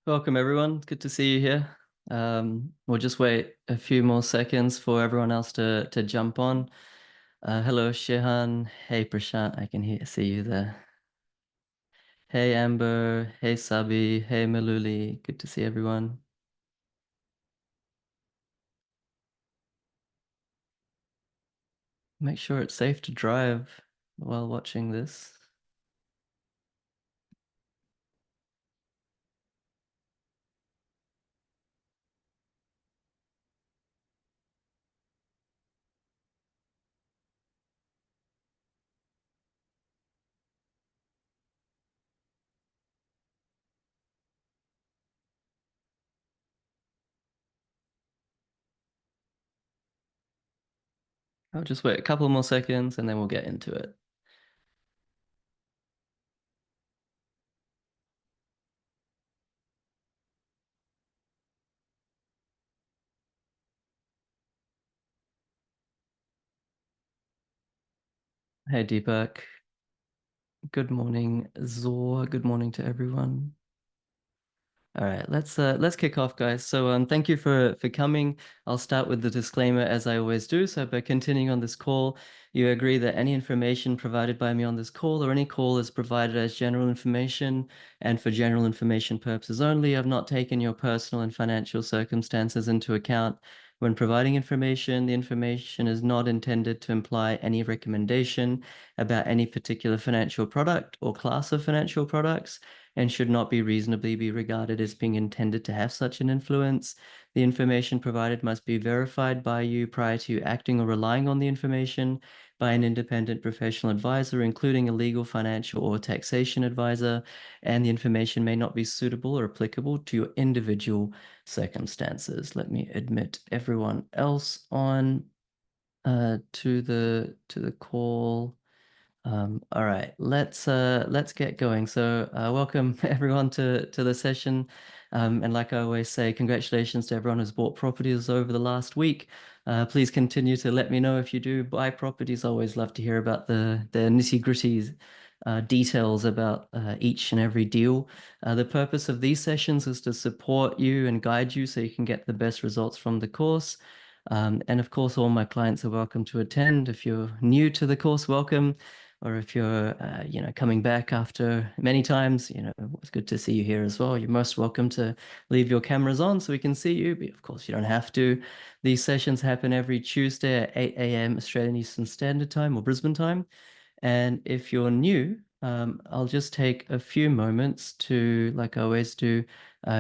Welcome, everyone. Good to see you here. We'll just wait a few more seconds for everyone else to jump on. Hello, Shehan. Hey, Prashant. I can see you there. Hey, Amber. Hey, Sabi. Hey, Maluli. Good to see everyone. Make sure it's safe to drive while watching this. I'll just wait a couple more seconds and then we'll get into it. Hey, Deepak. Good morning, Zor. Good morning to everyone. All right, let's kick off, guys. So thank you for coming. I'll start with the disclaimer as I always do. So by continuing on this call, you agree that any information provided by me on this call or any call is provided as general information and for general information purposes only. I've not taken your personal and financial circumstances into account when providing information. The information is not intended to imply any recommendation about any particular financial product or class of financial products and should not be reasonably be regarded as being intended to have such an influence. The information provided must be verified by you prior to acting or relying on the information by an independent professional advisor, including a legal, financial, or taxation advisor, and the information may not be suitable or applicable to your individual circumstances. Let me admit everyone else on to the call. All right, let's get going. So, welcome everyone to the session. And like I always say, congratulations to everyone who's bought properties over the last week. Please continue to let me know if you do buy properties. I always love to hear about the nitty-gritty details about each and every deal. The purpose of these sessions is to support you and guide you so you can get the best results from the course. And of course, all my clients are welcome to attend. If you're new to the course, welcome. Or if you're, coming back after many times, it's good to see you here as well. You're most welcome to leave your cameras on so we can see you. But of course, you don't have to. These sessions happen every Tuesday at 8 a.m. Australian Eastern Standard Time or Brisbane time. And if you're new, I'll just take a few moments to, like I always do,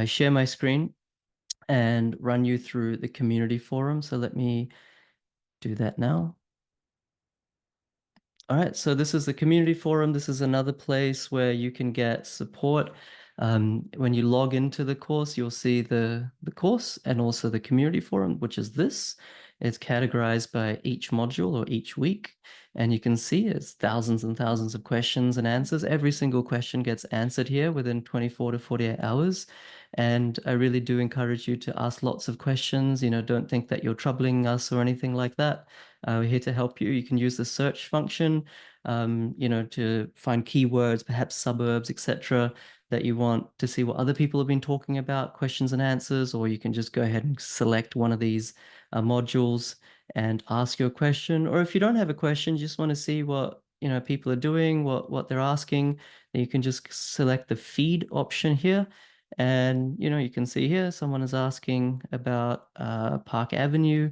share my screen and run you through the community forum. So let me do that now. All right, so this is the community forum. This is another place where you can get support. When you log into the course, you'll see the course and also the community forum, which is this. It's categorized by each module or each week. And you can see it's thousands and thousands of questions and answers. Every single question gets answered here within 24 to 48 hours. And I really do encourage you to ask lots of questions. Don't think that you're troubling us or anything like that. We're here to help you. You can use the search function, to find keywords, perhaps suburbs, etc., that you want to see what other people have been talking about, questions and answers, or you can just go ahead and select one of these modules and ask your question. Or if you don't have a question, you just want to see what people are doing, what they're asking, then you can just select the feed option here. And you can see here someone is asking about Park Avenue,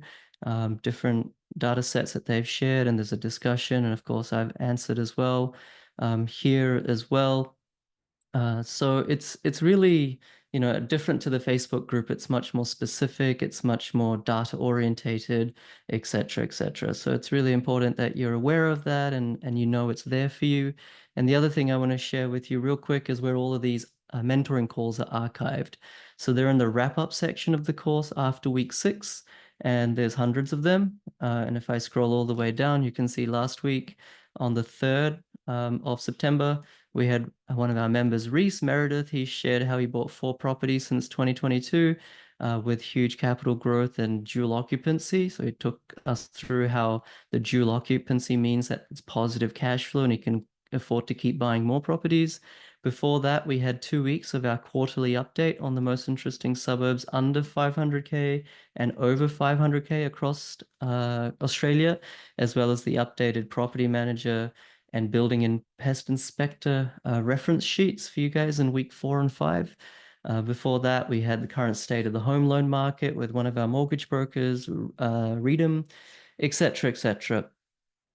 different data sets that they've shared, and there's a discussion. And of course, I've answered as well here as well. So it's really, different to the Facebook group. It's much more specific. It's much more data orientated, etc., etc. So it's really important that you're aware of that and it's there for you. And the other thing I want to share with you real quick is where all of these mentoring calls are archived. So they're in the wrap-up section of the course after week 6, and there's hundreds of them. And if I scroll all the way down, you can see last week on the 3rd of September, we had one of our members, Reese Meredith. He shared how he bought 4 properties since 2022 with huge capital growth and dual occupancy. So he took us through how the dual occupancy means that it's positive cash flow and he can afford to keep buying more properties. Before that, we had 2 weeks of our quarterly update on the most interesting suburbs under 500K and over 500K across Australia, as well as the updated property manager and building and pest inspector reference sheets for you guys in week 4 and 5. Before that, we had the current state of the home loan market with one of our mortgage brokers, read them, etc., etc.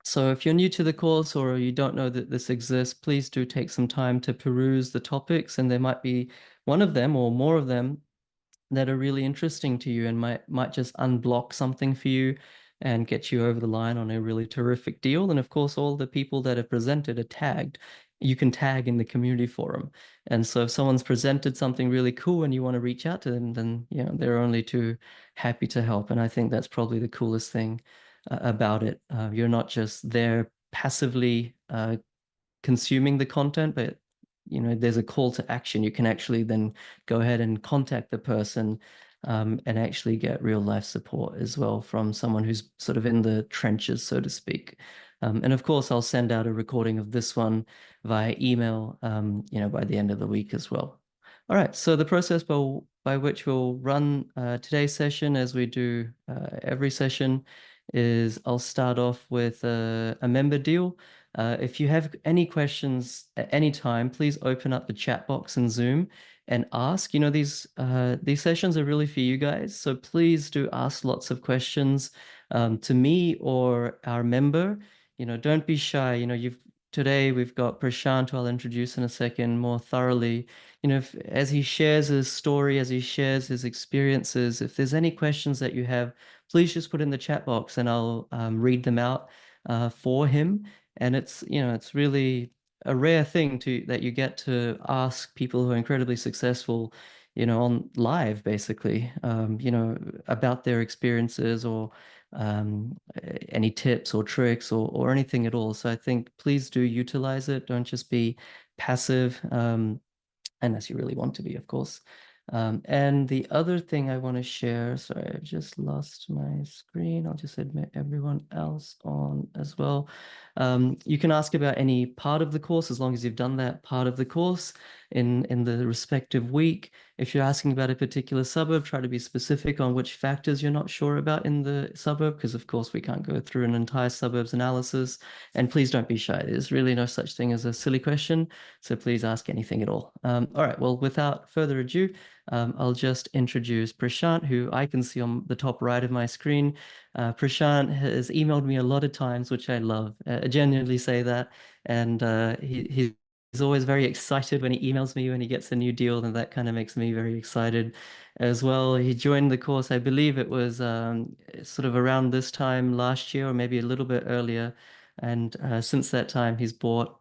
So if you're new to the course or you don't know that this exists, please do take some time to peruse the topics, and there might be one of them or more of them that are really interesting to you and might just unblock something for you and get you over the line on a really terrific deal. And of course, all the people that are presented are tagged. You can tag in the community forum. And so if someone's presented something really cool and you want to reach out to them, then they're only too happy to help. And I think that's probably the coolest thing about it. You're not just there passively consuming the content, but there's a call to action. You can actually then go ahead and contact the person and actually get real life support as well from someone who's sort of in the trenches, so to speak. And of course, I'll send out a recording of this one via email, by the end of the week as well. All right, so the process by which we'll run today's session, as we do every session, is I'll start off with a member deal. If you have any questions at any time, please open up the chat box in Zoom and ask. These sessions are really for you guys, so please do ask lots of questions to me or our member. Don't be shy. Today we've got Prashant, who I'll introduce in a second more thoroughly. As he shares his story, as he shares his experiences, if there's any questions that you have, please just put in the chat box and I'll read them out for him. And it's really a rare thing that you get to ask people who are incredibly successful, on live, basically, about their experiences or any tips or tricks or anything at all. So I think please do utilize it. Don't just be passive, unless you really want to be, of course. And the other thing I want to share, sorry, I've just lost my screen. I'll just admit everyone else on as well. You can ask about any part of the course as long as you've done that part of the course in the respective week. If you're asking about a particular suburb, try to be specific on which factors you're not sure about in the suburb, because of course we can't go through an entire suburbs analysis. And please don't be shy. There's really no such thing as a silly question. So please ask anything at all. All right, well, without further ado, I'll just introduce Prashant, who I can see on the top right of my screen. Prashant has emailed me a lot of times, which I love. I genuinely say that. And he's always very excited when he emails me when he gets a new deal, and that kind of makes me very excited as well. He joined the course, I believe it was sort of around this time last year or maybe a little bit earlier. And since that time, he's bought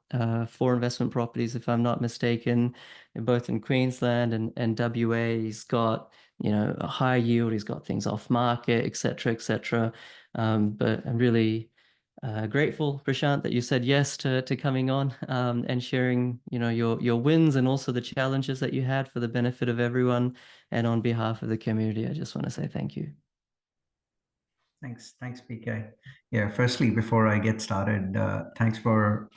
4 investment properties, if I'm not mistaken, both in Queensland and WA. He's got, a high yield. He's got things off market, etc., etc. But I'm really grateful, Prashant, that you said yes to coming on and sharing, your wins and also the challenges that you had for the benefit of everyone. And on behalf of the community, I just want to say thank you. Thanks, PK. Yeah, firstly, before I get started, thanks for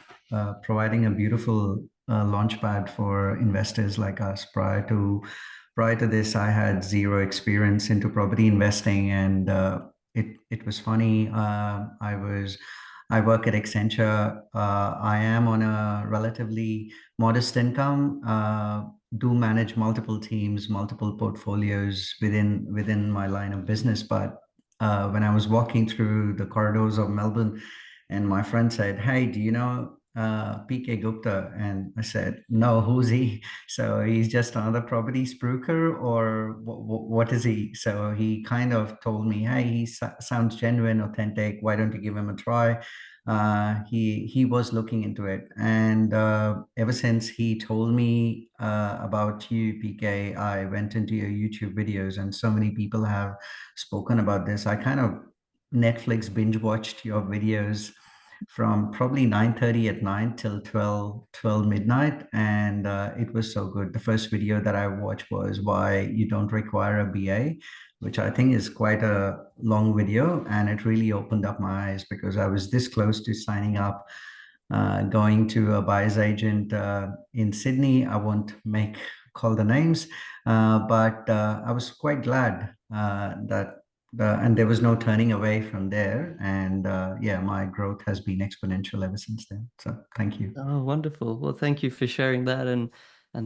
providing a beautiful launchpad for investors like us. Prior to this, I had zero experience into property investing, and it was funny. I work at Accenture. I am on a relatively modest income. Do manage multiple teams, multiple portfolios within my line of business, but when I was walking through the corridors of Melbourne, and my friend said, "Hey, do you know PK Gupta?" And I said, "No, who's he?" So he's just another property spruiker, or what is he? So he kind of told me, "Hey, he sounds genuine, authentic. Why don't you give him a try?" He was looking into it, and ever since he told me about you, PK, I went into your YouTube videos, and so many people have spoken about this. I kind of Netflix binge watched your videos from probably 9:30 at night till 12 midnight, and it was so good. The first video that I watched was why you don't require a BA, which I think is quite a long video, and it really opened up my eyes because I was this close to signing up going to a buyer's agent in Sydney. I won't make call the names, but I was quite glad and there was no turning away from there. And yeah, my growth has been exponential ever since then. So thank you. Oh, wonderful. Well, thank you for sharing that, and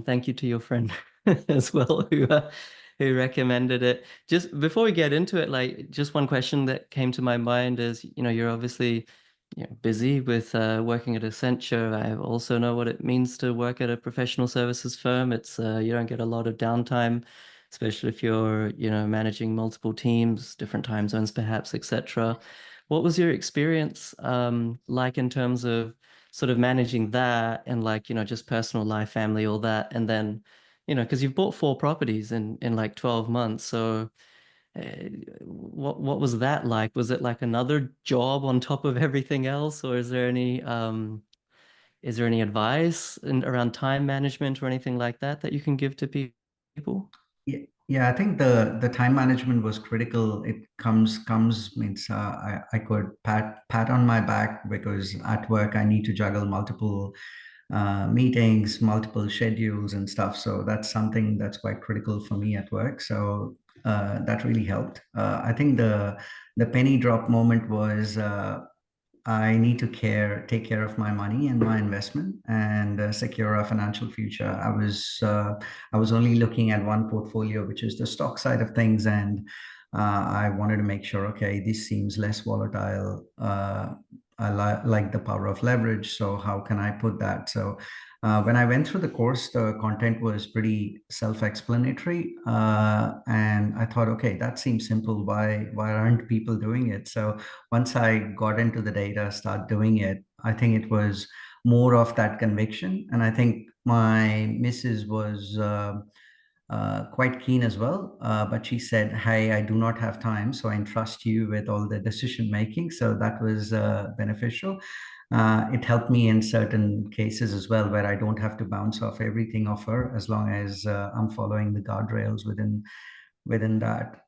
thank you to your friend as well who recommended it. Just before we get into it, like just one question that came to my mind is, you're obviously, busy with working at Accenture. I also know what it means to work at a professional services firm. It's you don't get a lot of downtime, especially if you're, managing multiple teams, different time zones perhaps, etc. What was your experience like in terms of sort of managing that and like, just personal life, family, all that. And then, because you've bought four properties in like 12 months. So uh, what was that like? Was it like another job on top of everything else? Or is there any advice around time management or anything like that that you can give to people? Yeah, yeah, I think the time management was critical. It comes means I could pat on my back because at work I need to juggle multiple meetings, multiple schedules and stuff. So that's something that's quite critical for me at work. So that really helped. I think the penny drop moment was I need to take care of my money and my investment and secure a financial future. I was only looking at one portfolio, which is the stock side of things, and I wanted to make sure, okay, this seems less volatile. I like the power of leverage, so how can I put that? So when I went through the course, the content was pretty self-explanatory, and I thought, okay, that seems simple. Why aren't people doing it? So once I got into the data, start doing it, I think it was more of that conviction. And I think my missus was quite keen as well. But she said, hey, I do not have time, so I entrust you with all the decision making. So that was beneficial. It helped me in certain cases as well, where I don't have to bounce off everything off her as long as I'm following the guardrails within that.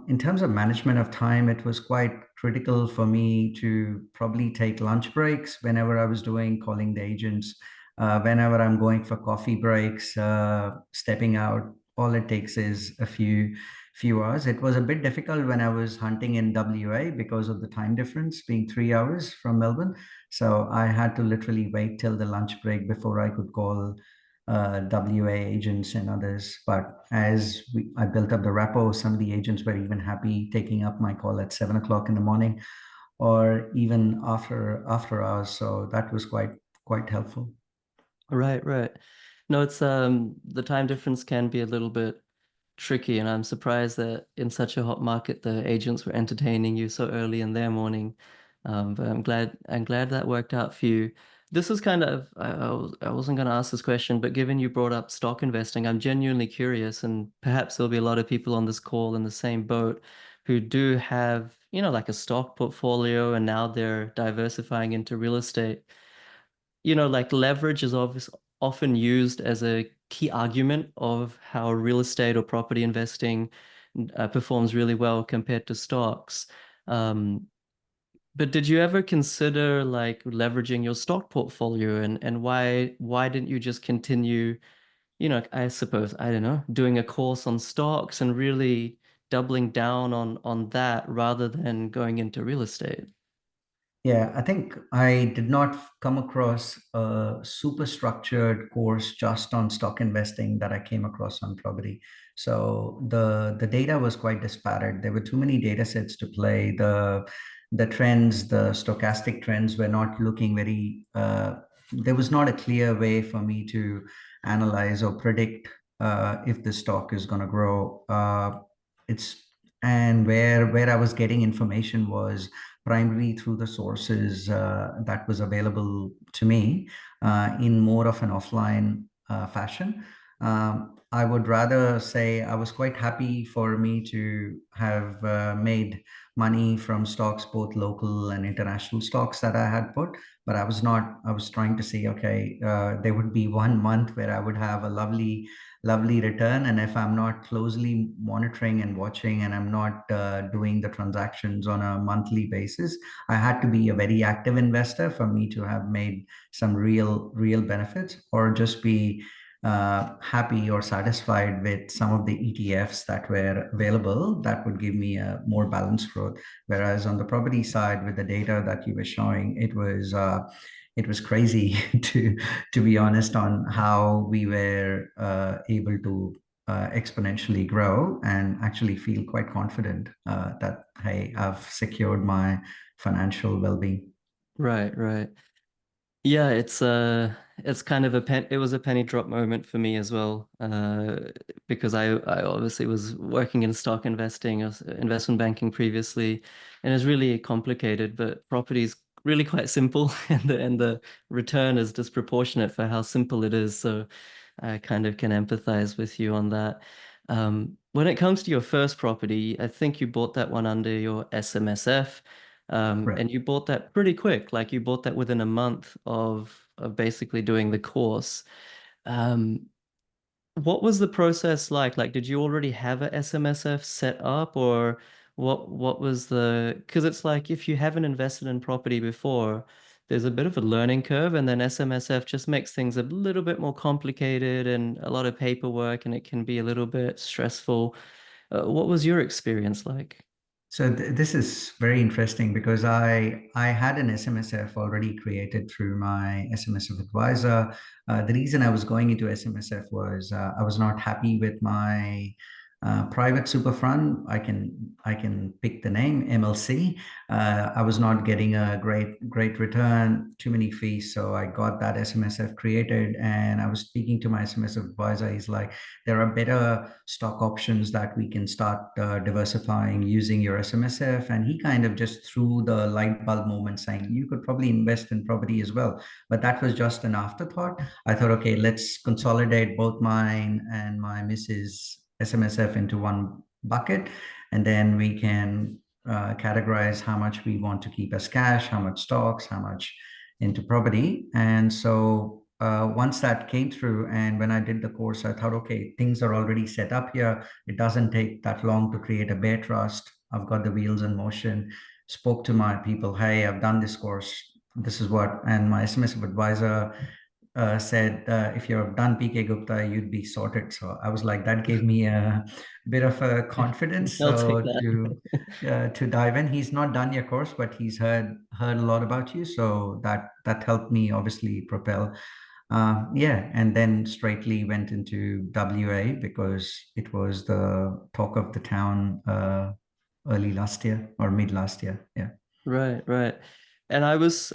In terms of management of time, it was quite critical for me to probably take lunch breaks whenever I was doing calling the agents, whenever I'm going for coffee breaks, stepping out. All it takes is a few hours. It was a bit difficult when I was hunting in WA because of the time difference being 3 hours from Melbourne. So I had to literally wait till the lunch break before I could call WA agents and others. But I built up the rapport, some of the agents were even happy taking up my call at 7 o'clock in the morning or even after hours. So that was quite helpful. Right, right. No, it's the time difference can be a little bit tricky, and I'm surprised that in such a hot market the agents were entertaining you so early in their morning. But I'm glad that worked out for you. This is kind of I wasn't going to ask this question, but given you brought up stock investing, I'm genuinely curious, and perhaps there'll be a lot of people on this call in the same boat who do have, like a stock portfolio, and now they're diversifying into real estate. Like leverage is often used as a key argument of how real estate or property investing performs really well compared to stocks. Um, but did you ever consider like leveraging your stock portfolio, and why didn't you just continue, I suppose, I don't know, doing a course on stocks and really doubling down on that rather than going into real estate? Yeah, I think I did not come across a super structured course just on stock investing that I came across on property. So the data was quite disparate. There were too many data sets to play. The trends, the stochastic trends were not looking very there was not a clear way for me to analyze or predict if the stock is going to grow. It's and where I was getting information was primarily through the sources that was available to me in more of an offline fashion. I would rather say I was quite happy for me to have made money from stocks, both local and international stocks that I had put. but I was trying to say, okay, there would be 1 month where I would have a lovely return. And if I'm not closely monitoring and watching, and I'm not doing the transactions on a monthly basis, I had to be a very active investor for me to have made some real benefits, or just be happy or satisfied with some of the ETFs that were available that would give me a more balanced growth. Whereas on the property side, with the data that you were showing, it was crazy to be honest, on how we were able to exponentially grow and actually feel quite confident that, hey, I've secured my financial well-being. Right, right. Yeah, it's kind of it was a penny drop moment for me as well. Because I obviously was working in stock investing, investment banking previously, and it's really complicated, but property is really quite simple and the return is disproportionate for how simple it is. So I kind of can empathize with you on that. When it comes to your first property, I think you bought that one under your SMSF. Correct. And you bought that pretty quick, like you bought that within a month of basically doing the course. Um, what was the process like? Like, did you already have a SMSF set up, or what was the? Because it's like if you haven't invested in property before, there's a bit of a learning curve, and then SMSF just makes things a little bit more complicated and a lot of paperwork, and it can be a little bit stressful. What was your experience like? So this is very interesting because I had an SMSF already created through my SMSF advisor. The reason I was going into SMSF was I was not happy with my private super fund. I can pick the name MLC. I was not getting a great return, too many fees. So I got that SMSF created, and I was speaking to my SMSF advisor. He's like, there are better stock options that we can start diversifying using your SMSF. And he kind of just threw the light bulb moment, saying you could probably invest in property as well. But that was just an afterthought. I thought, okay, let's consolidate both mine and my Mrs. SMSF into one bucket, and then we can categorize how much we want to keep as cash, how much stocks, how much into property. And so once that came through, and when I did the course, I thought, okay, things are already set up here. It doesn't take that long to create a bare trust. I've got the wheels in motion. Spoke to my people, hey, I've done this course. This is what, and my SMSF advisor said, if you're done PK Gupta, you'd be sorted. So I was like, that gave me a bit of a confidence. I'll take So that. to dive in, he's not done your course, but he's heard a lot about you. So that helped me obviously propel. Yeah, and then straightly went into WA because it was the talk of the town early last year or mid last year. Yeah. Right, right. And I was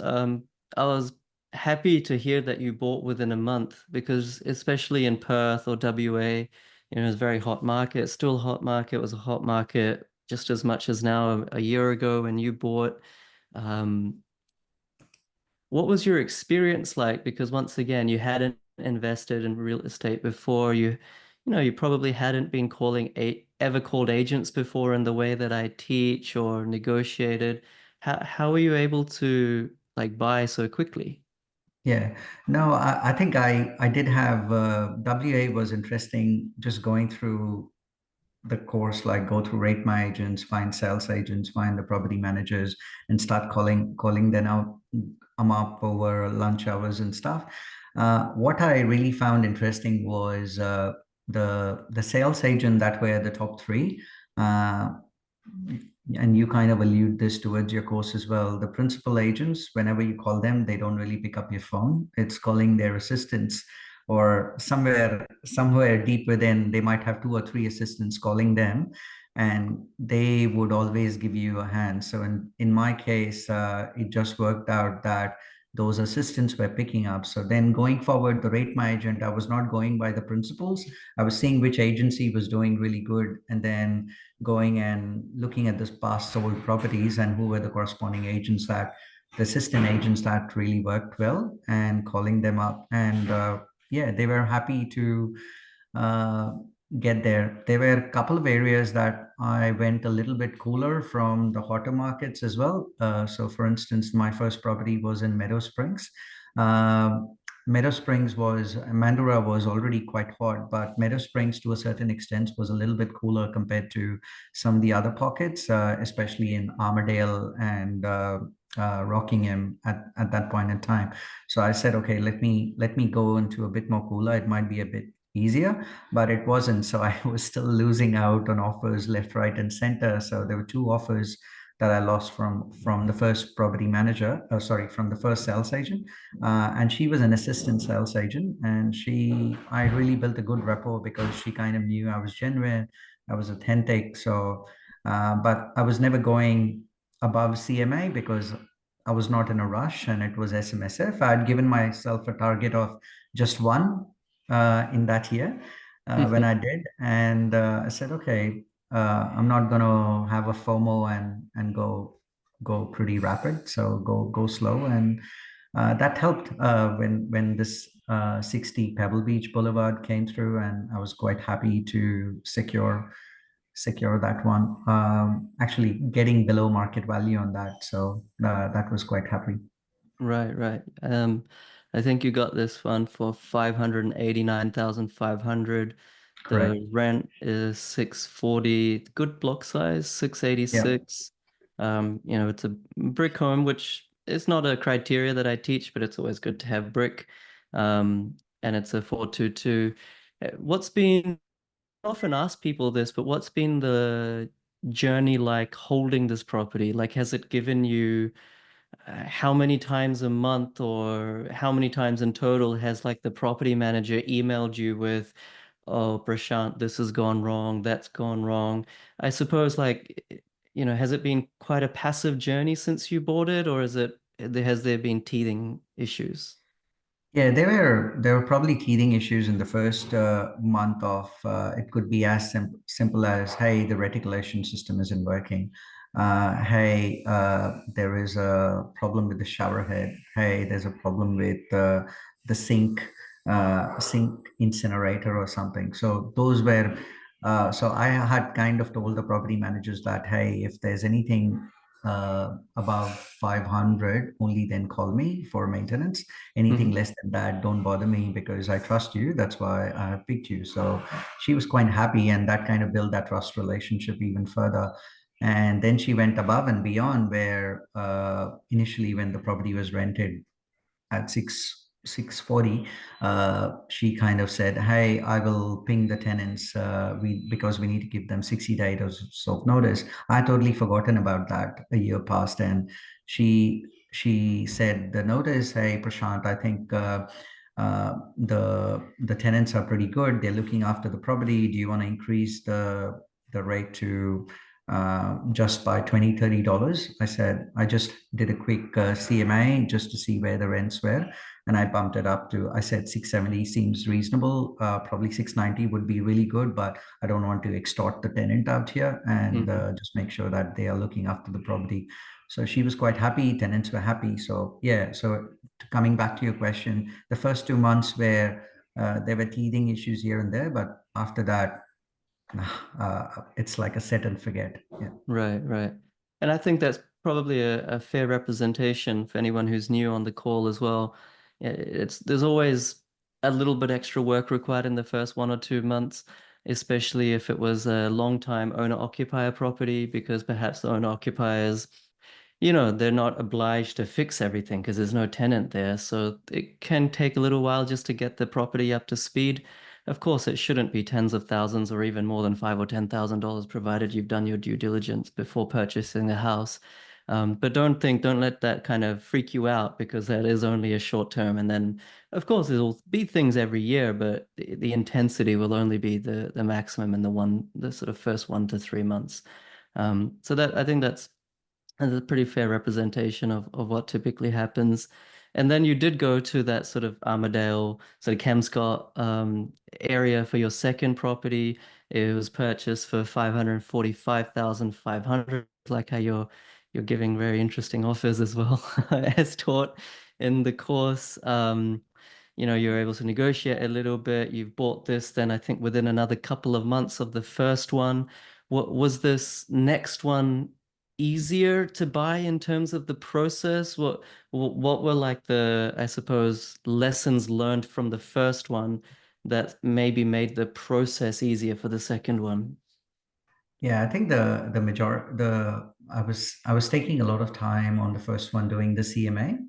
happy to hear that you bought within a month because especially in Perth or WA, it's a very hot market, it's still a hot market, it was a hot market just as much as now a year ago when you bought. Um, what was your experience like? Because once again, you hadn't invested in real estate before. You probably hadn't been ever called agents before in the way that I teach or negotiated. How were you able to like buy so quickly? Yeah, no, I think I did have WA was interesting, just going through the course, like go through rate my agents, find sales agents, find the property managers, and start calling them out. I'm up over lunch hours and stuff. What I really found interesting was the sales agent that were the top three. Uh, and you kind of allude this towards your course as well. The principal agents, whenever you call them, they don't really pick up your phone. It's calling their assistants, or somewhere deep within, they might have two or three assistants calling them, and they would always give you a hand. So in my case, it just worked out that those assistants were picking up. So then going forward, the rate my agent, I was not going by the principals. I was seeing which agency was doing really good, and then going and looking at this past sold properties and who were the corresponding agents, that the assistant agents that really worked well, and calling them up. And yeah, they were happy to uh, get there. There were a couple of areas that I went a little bit cooler from the hotter markets as well. So, for instance, my first property was in Meadow Springs. Meadow Springs was, Mandurah was already quite hot, but Meadow Springs to a certain extent was a little bit cooler compared to some of the other pockets, especially in Armadale and Rockingham at that point in time. So I said, okay, let me go into a bit more cooler. It might be a bit easier, but it wasn't. So I was still losing out on offers left, right, and center. So there were two offers that I lost from the first property manager, sorry, from the first sales agent, and she was an assistant sales agent, and I really built a good rapport because she kind of knew I was genuine, I was authentic. So, but I was never going above CMA because I was not in a rush, and it was SMSF. I had given myself a target of just one in that year when I did, and I said, okay, I'm not going to have a FOMO and go pretty rapid, so go slow, and that helped when this 60 Pebble Beach Boulevard came through, and I was quite happy to secure that one. Actually, getting below market value on that, so that was quite happy. Right, right. I think you got this one for 589,500. Correct. The rent is 640, good block size, Yeah. 686. It's a brick home, which is not a criteria that I teach, but it's always good to have brick. And it's a 422. What's been I often ask people this, but what's been the journey like holding this property? Like, has it given you how many times a month or how many times in total has like the property manager emailed you with, oh, Prashant, this has gone wrong, that's gone wrong? I suppose has it been quite a passive journey since you bought it, or has there been teething issues? Yeah, there were probably teething issues in the first month of. It could be as simple as, hey, the reticulation system isn't working. Hey, there is a problem with the shower head. Hey, there's a problem with the sink incinerator or something. So those were. So I had kind of told the property managers that, hey, if there's anything above 500, only then call me for maintenance. Anything Hmm. less than that, don't bother me because I trust you. That's why I have picked you. So she was quite happy, and that kind of built that trust relationship even further. And then she went above and beyond, where initially when the property was rented at 640, she kind of said, hey, I will ping the tenants, because we need to give them 60 days of notice. I totally forgotten about that. A year passed, and she said the notice, hey, Prashant, I think the tenants are pretty good, they're looking after the property, do you want to increase the rate to just by $20-$30. I said, I just did a quick CMA just to see where the rents were. And I bumped it up to, I said 670 seems reasonable. Probably 690 would be really good, but I don't want to extort the tenant out here, and Hmm. just make sure that they are looking after the property. So she was quite happy. Tenants were happy. So yeah. So coming back to your question, the first 2 months where there were teething issues here and there, but after that, it's like a set and forget. Yeah. Right, right. And I think that's probably a fair representation for anyone who's new on the call as well. There's always a little bit extra work required in the first 1 or 2 months, especially if it was a long time owner-occupier property, because perhaps the owner-occupiers, they're not obliged to fix everything because there's no tenant there. So it can take a little while just to get the property up to speed. Of course, it shouldn't be tens of thousands or even more than $5,000 or $10,000, provided you've done your due diligence before purchasing a house. But don't let that kind of freak you out because that is only a short term. And then, of course, there'll be things every year, but the intensity will only be the maximum in the sort of first 1 to 3 months. So that I think that's a pretty fair representation of what typically happens. And then you did go to that sort of Armadale, sort of Kemscott area for your second property. It was purchased for 545,500. Like how you're giving very interesting offers as well, as taught in the course. you're able to negotiate a little bit. You've bought this, then I think within another couple of months of the first one. What was this next one easier to buy in terms of the process? What were like the, I suppose, lessons learned from the first one that maybe made the process easier for the second one? Yeah, I think the major the I was taking a lot of time on the first one doing the CMA.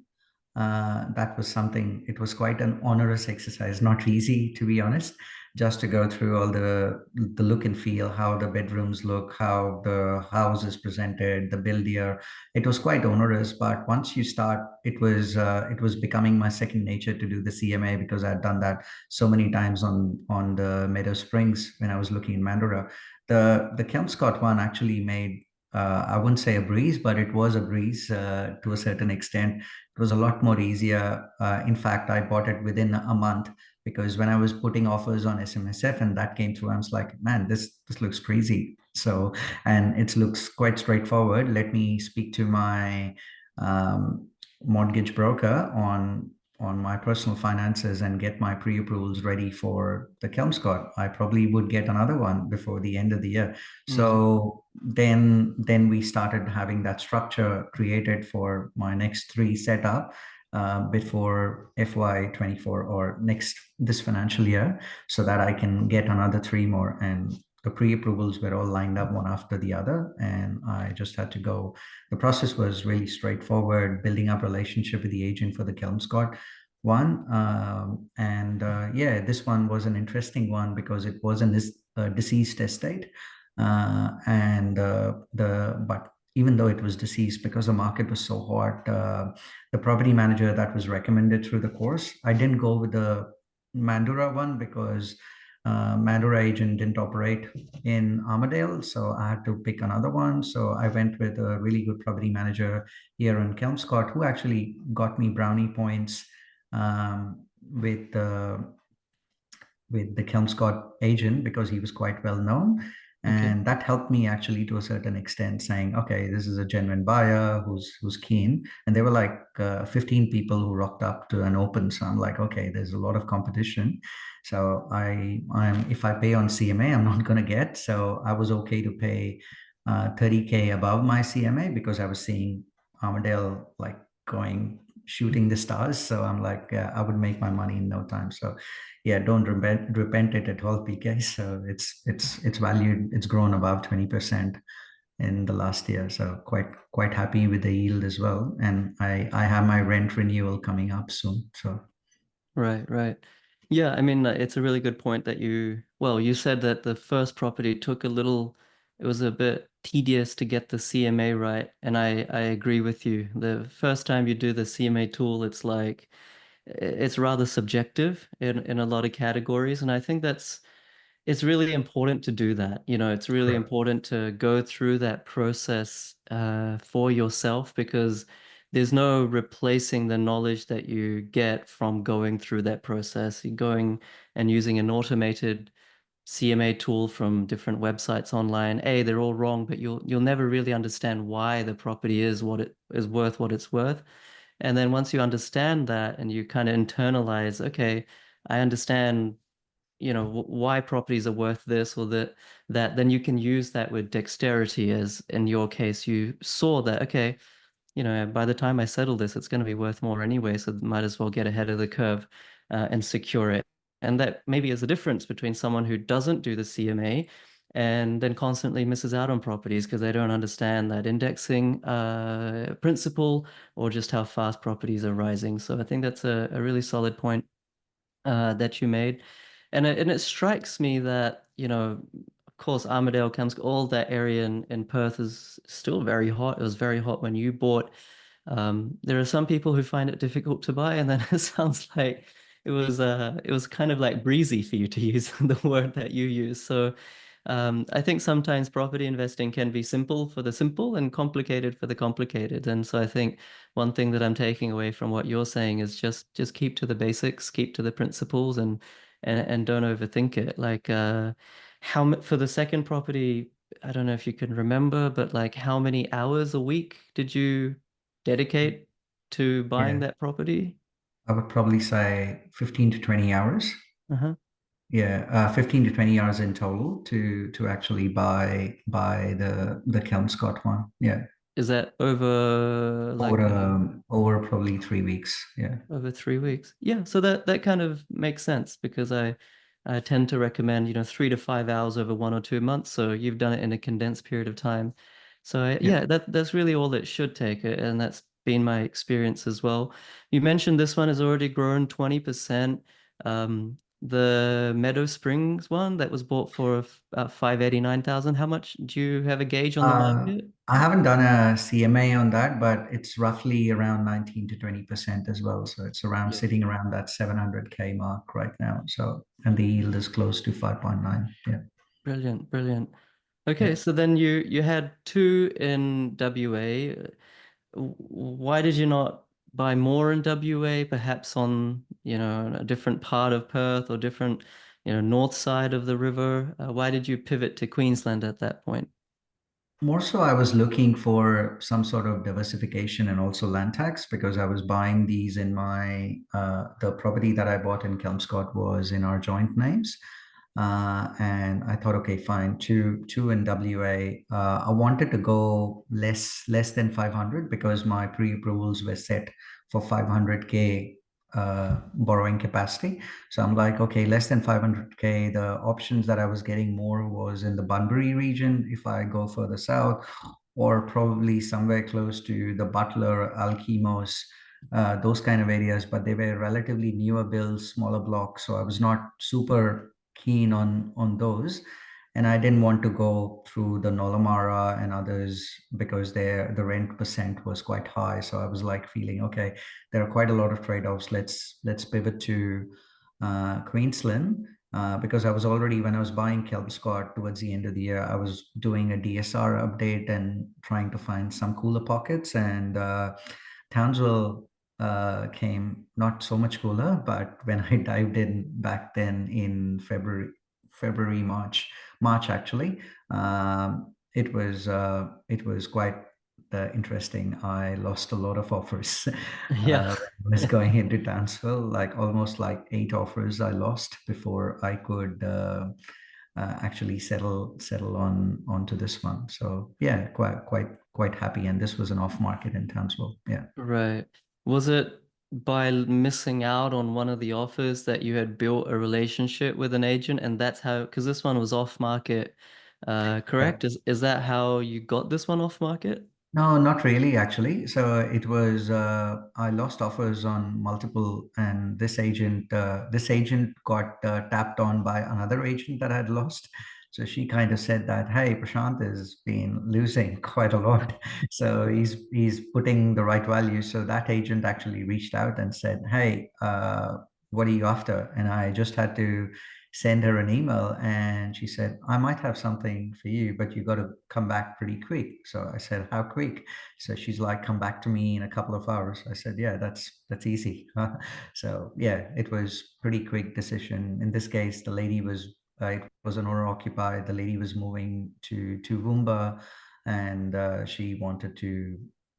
That was something. It was quite an onerous exercise, not easy to be honest. Just to go through all the look and feel, how the bedrooms look, how the house is presented, the build year. It was quite onerous, but once you start, it was becoming my second nature to do the CMA because I had done that so many times on the Meadow Springs when I was looking in Mandurah. The Kelmscott one actually made, I wouldn't say a breeze, but it was a breeze to a certain extent. It was a lot more easier. In fact, I bought it within a month because when I was putting offers on SMSF and that came through, I was like, man, this looks crazy. So, and it looks quite straightforward. Let me speak to my um, mortgage broker on my personal finances and get my pre-approvals ready for the Kelmscott. I probably would get another one before the end of the year. Mm. So then we started having that structure created for my next three setup before FY24 or next this financial year, so that I can get another three more. And the pre-approvals were all lined up one after the other, and I just had to go. The process was really straightforward, building up relationship with the agent for the Kelmscott one. And yeah, this one was an interesting one because it was a deceased estate. And the but even though it was deceased, because the market was so hot, the property manager that was recommended through the course, I didn't go with the Mandurah one because Mandurah agent didn't operate in Armadale, so I had to pick another one. So I went with a really good property manager here in Kelmscott, who actually got me brownie points with the Kelmscott agent because he was quite well known. Okay. And that helped me actually to a certain extent, saying, okay, this is a genuine buyer who's keen. And there were like 15 people who rocked up to an open. So I'm like, okay, there's a lot of competition. So I'm if I pay on CMA, I'm not going to get. So I was okay to pay 30K above my CMA because I was seeing Armadale like going shooting the stars. So I'm like, I would make my money in no time. So yeah, don't repent it at all, PK. So it's valued, it's grown above 20% in the last year. So quite happy with the yield as well. And I have my rent renewal coming up soon. So Right, right. Yeah, I mean, it's a really good point that you said that the first property took a little, it was a bit tedious to get the CMA right. And I agree with you. The first time you do the CMA tool, it's like, it's rather subjective in a lot of categories. And I think it's really important to do that. It's really correct. important to go through that process for yourself because there's no replacing the knowledge that you get from going through that process. You're going and using an automated CMA tool from different websites online. They're all wrong, but you'll never really understand why the property is what it is worth, what it's worth. And then once you understand that and you kind of internalize, okay, I understand why properties are worth this or that, then you can use that with dexterity, as in your case you saw that, okay, by the time I settle this it's going to be worth more anyway, so might as well get ahead of the curve and secure it. And that maybe is the difference between someone who doesn't do the CMA and then constantly misses out on properties because they don't understand that indexing principle or just how fast properties are rising. So I think that's a really solid point that you made. And it strikes me that, of course, Armadale, Kamsk, all that area in Perth is still very hot. It was very hot when you bought. There are some people who find it difficult to buy, and then it sounds like it was kind of like breezy for you to use the word that you use. So I think sometimes property investing can be simple for the simple and complicated for the complicated. And so I think one thing that I'm taking away from what you're saying is just keep to the basics, keep to the principles, and don't overthink it. Like for the second property, I don't know if you can remember, but like how many hours a week did you dedicate to buying Yeah. that property? I would probably say 15 to 20 hours. Uh-huh. Yeah, 15 to 20 hours in total to actually buy the Kelmscott one. Yeah. Is that over Over like over probably 3 weeks. Yeah. over 3 weeks? Yeah, so that kind of makes sense because I tend to recommend, 3 to 5 hours over 1 or 2 months. So you've done it in a condensed period of time. So Yeah. yeah, that's really all it should take, and that's been my experience as well. You mentioned this one has already grown 20%. The Meadow Springs one that was bought for 589,000. How much do you have a gauge on the Uh, market? I haven't done a CMA on that, but it's roughly around 19 to 20% as well. So it's around Yeah. sitting around that 700K mark right now. So, and the yield is close to 5.9. Yeah. Brilliant, brilliant. Yeah. Okay, so then you had two in WA. Why did you not buy more in WA, perhaps on, a different part of Perth or different, north side of the river? Why did you pivot to Queensland at that point? More so, I was looking for some sort of diversification and also land tax because I was buying these in the property that I bought in Kelmscott was in our joint names. And I thought, okay, fine, two in WA. I wanted to go less than 500 because my pre-approvals were set for 500K borrowing capacity. So I'm like, okay, less than 500K. The options that I was getting more was in the Bunbury region if I go further south, or probably somewhere close to the Butler, Alkimos, those kind of areas. But they were relatively newer builds, smaller blocks. So I was not super keen on those. And I didn't want to go through the Nolamara and others because the rent percent was quite high. So I was like feeling, okay, there are quite a lot of trade-offs. Let's pivot to Queensland because I was already when I was buying Kelmscott towards the end of the year, I was doing a DSR update and trying to find some cooler pockets. And Townsville came not so much cooler, but when I dived in back then in February, March actually, it was quite interesting. I lost a lot of offers Yeah. when I was going into Townsville, like almost like 8 offers I lost before I could actually settle onto this one. So yeah, quite happy. And this was an off market in Townsville. Yeah. Right. Was it by missing out on one of the offers that you had built a relationship with an agent, and that's how, because this one was off market, correct? Is that how you got this one off market? No, not really, actually. So it was I lost offers on multiple, and this agent got tapped on by another agent that I had lost. So she kind of said that, "Hey, Prashant has been losing quite a lot, so he's putting the right value." So that agent actually reached out and said, "Hey, what are you after?" And I just had to send her an email, and she said, "I might have something for you, but you got to come back pretty quick." So I said, "How quick?" So she's like, "Come back to me in a couple of hours." I said, "Yeah, that's easy." So yeah, it was pretty quick decision. In this case, the lady was it was an owner occupied. The lady was moving to Woomba, and she wanted to.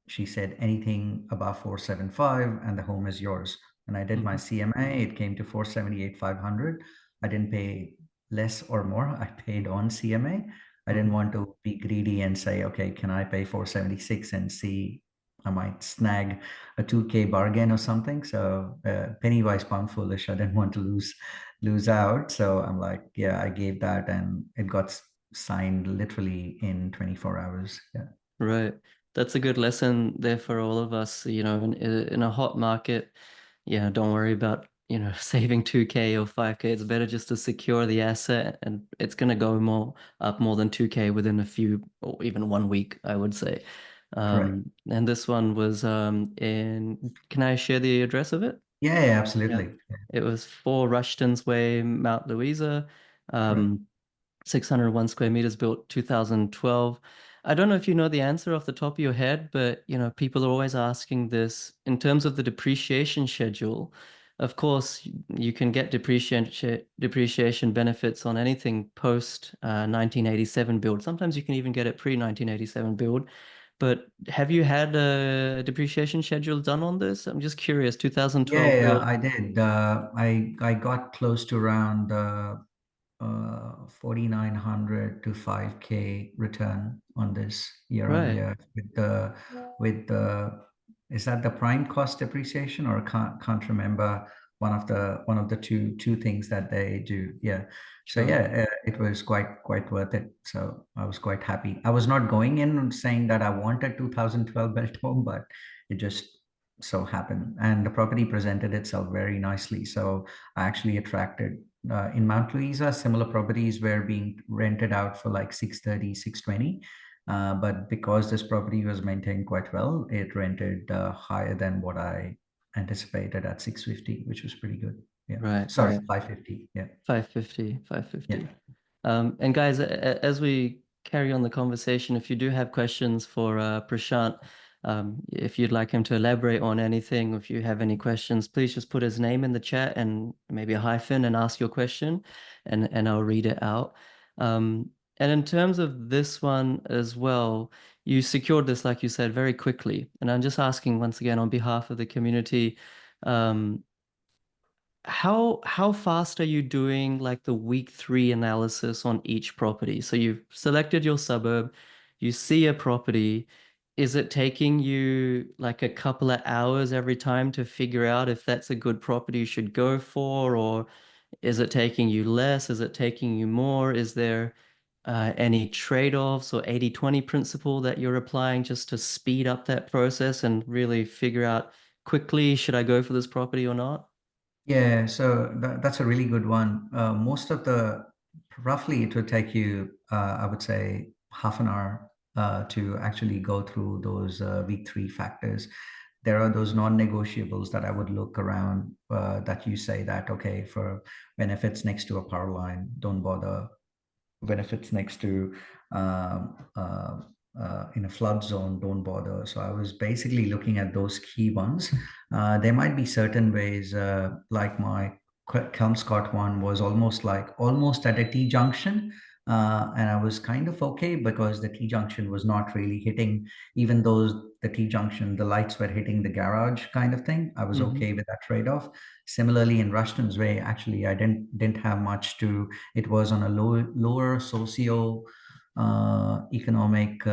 She said anything above 475, and the home is yours. And I did my Mhm. CMA. It came to 478 500. I didn't pay less or more. I paid on CMA. I didn't Mhm. want to be greedy and say, okay, can I pay 476 and see I might snag a 2K bargain or something. So penny wise, pound foolish. I didn't want to lose out. So I'm like, yeah, I gave that and it got signed literally in 24 hours. Yeah. Right. That's a good lesson there for all of us, in a hot market. Yeah, don't worry about, saving 2K or 5K. It's better just to secure the asset, and it's going to go more than 2K within a few or even 1 week, I would say. Correct. And this one was can I share the address of it? Yeah, yeah, Yeah. absolutely. Yeah, It was 4 Rushton's Way, Mount Louisa. right. Um, 601 square meters, built 2012. I don't know if you know the answer off the top of your head, but people are always asking this in terms of the depreciation schedule. Of course, you can get depreciation benefits on anything post 1987 build. Sometimes you can even get it pre 1987 build. But have you had a depreciation schedule done on this? I'm just curious. Yeah, 2012 yeah, build, I did. I got close to around 4,900 to 5K return on this year on right? year with the is that the prime cost depreciation, or can't remember one of the two things that they do. Yeah. So Sure. yeah, it was quite worth it. So I was quite happy. I was not going in saying that I wanted 2012 built home, but it just so happened, and the property presented itself very nicely. So I actually attracted in Mount Louisa, similar properties were being rented out for like 630, 620. But because this property was maintained quite well, it rented higher than what I anticipated at 650, which was pretty good. Yeah. Right, Sorry, right. 550. Yeah. 550, Yeah. 550. And guys, as we carry on the conversation, if you do have questions for Prashant, if you'd like him to elaborate on anything, if you have any questions, please just put his name in the chat and maybe a hyphen and ask your question, and I'll read it out. And in terms of this one as well, you secured this, like you said, very quickly. And I'm just asking once again on behalf of the community, um, how fast are you doing like the week 3 analysis on each property? So you've selected your suburb, you see a property. Is it taking you like a couple of hours every time to figure out if that's a good property you should go for, or is it taking you less? Is it taking you more? Is there any trade-offs or 80/20 principle that you're applying just to speed up that process and really figure out quickly, should I go for this property or not? Yeah, so that's a really good one. Most of the, roughly, it would take you, I would say, half an hour to actually go through those week 3 factors. There are those non-negotiables that I would look around that you say that, okay, for when if it's next to a power line, don't bother. When if it's next to um, uh, in a flood zone, don't bother. So I was basically looking at those key ones. There might be certain ways, like my Kelmscott one was almost at a T junction. And I was kind of okay because the T junction was not really hitting, even though the T junction, the lights were hitting the garage kind of thing. I was Hmm. okay with that trade-off. Similarly, in Rushton's Way, actually, I didn't have much to. It was on a lower socio economic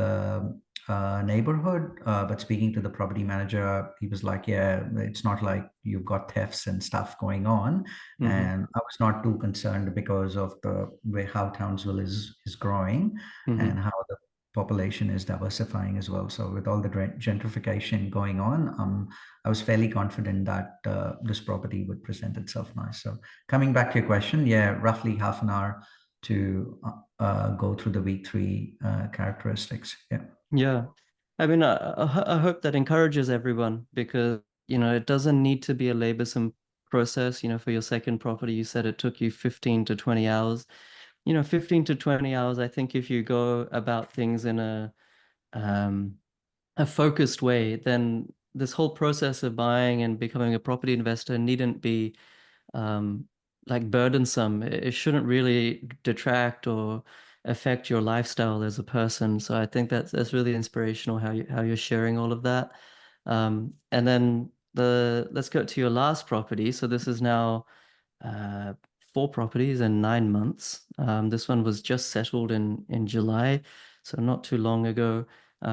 neighborhood. But speaking to the property manager, he was like, "Yeah, it's not like you've got thefts and stuff going on." Hmm. And I was not too concerned because of the way how Townsville is growing and Hmm. how the population is diversifying as well. So with all the gentrification going on, I was fairly confident that this property would present itself nice. So coming back to your question, yeah, roughly half an hour to go through the week 3 characteristics. Yeah. Yeah. I mean, I hope that encourages everyone because, it doesn't need to be a laborsome process. For your second property, you said it took you 15 to 20 hours. 15 to 20 hours, I think if you go about things in um, a focused way, then this whole process of buying and becoming a property investor needn't be um, like burdensome. It shouldn't really detract or affect your lifestyle as a person. So I think that's really inspirational how you're sharing all of that. And then let's go to your last property. So this is now uh, 4 properties in 9 months. This one was just settled in July, so not too long ago.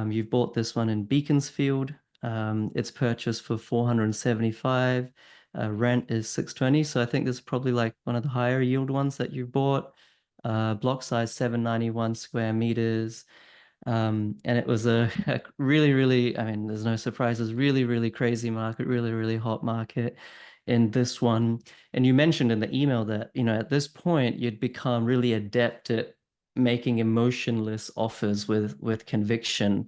You bought this one in Beaconsfield. It's purchased for 475. Rent is 620. So I think this is probably like one of the higher yield ones that you bought. Block size 791 square meters. And it was a really, really, I mean, there's no surprises, really, really crazy market, really, really hot market in this one. And you mentioned in the email that, at this point, you'd become really adept at making emotionless offers with conviction.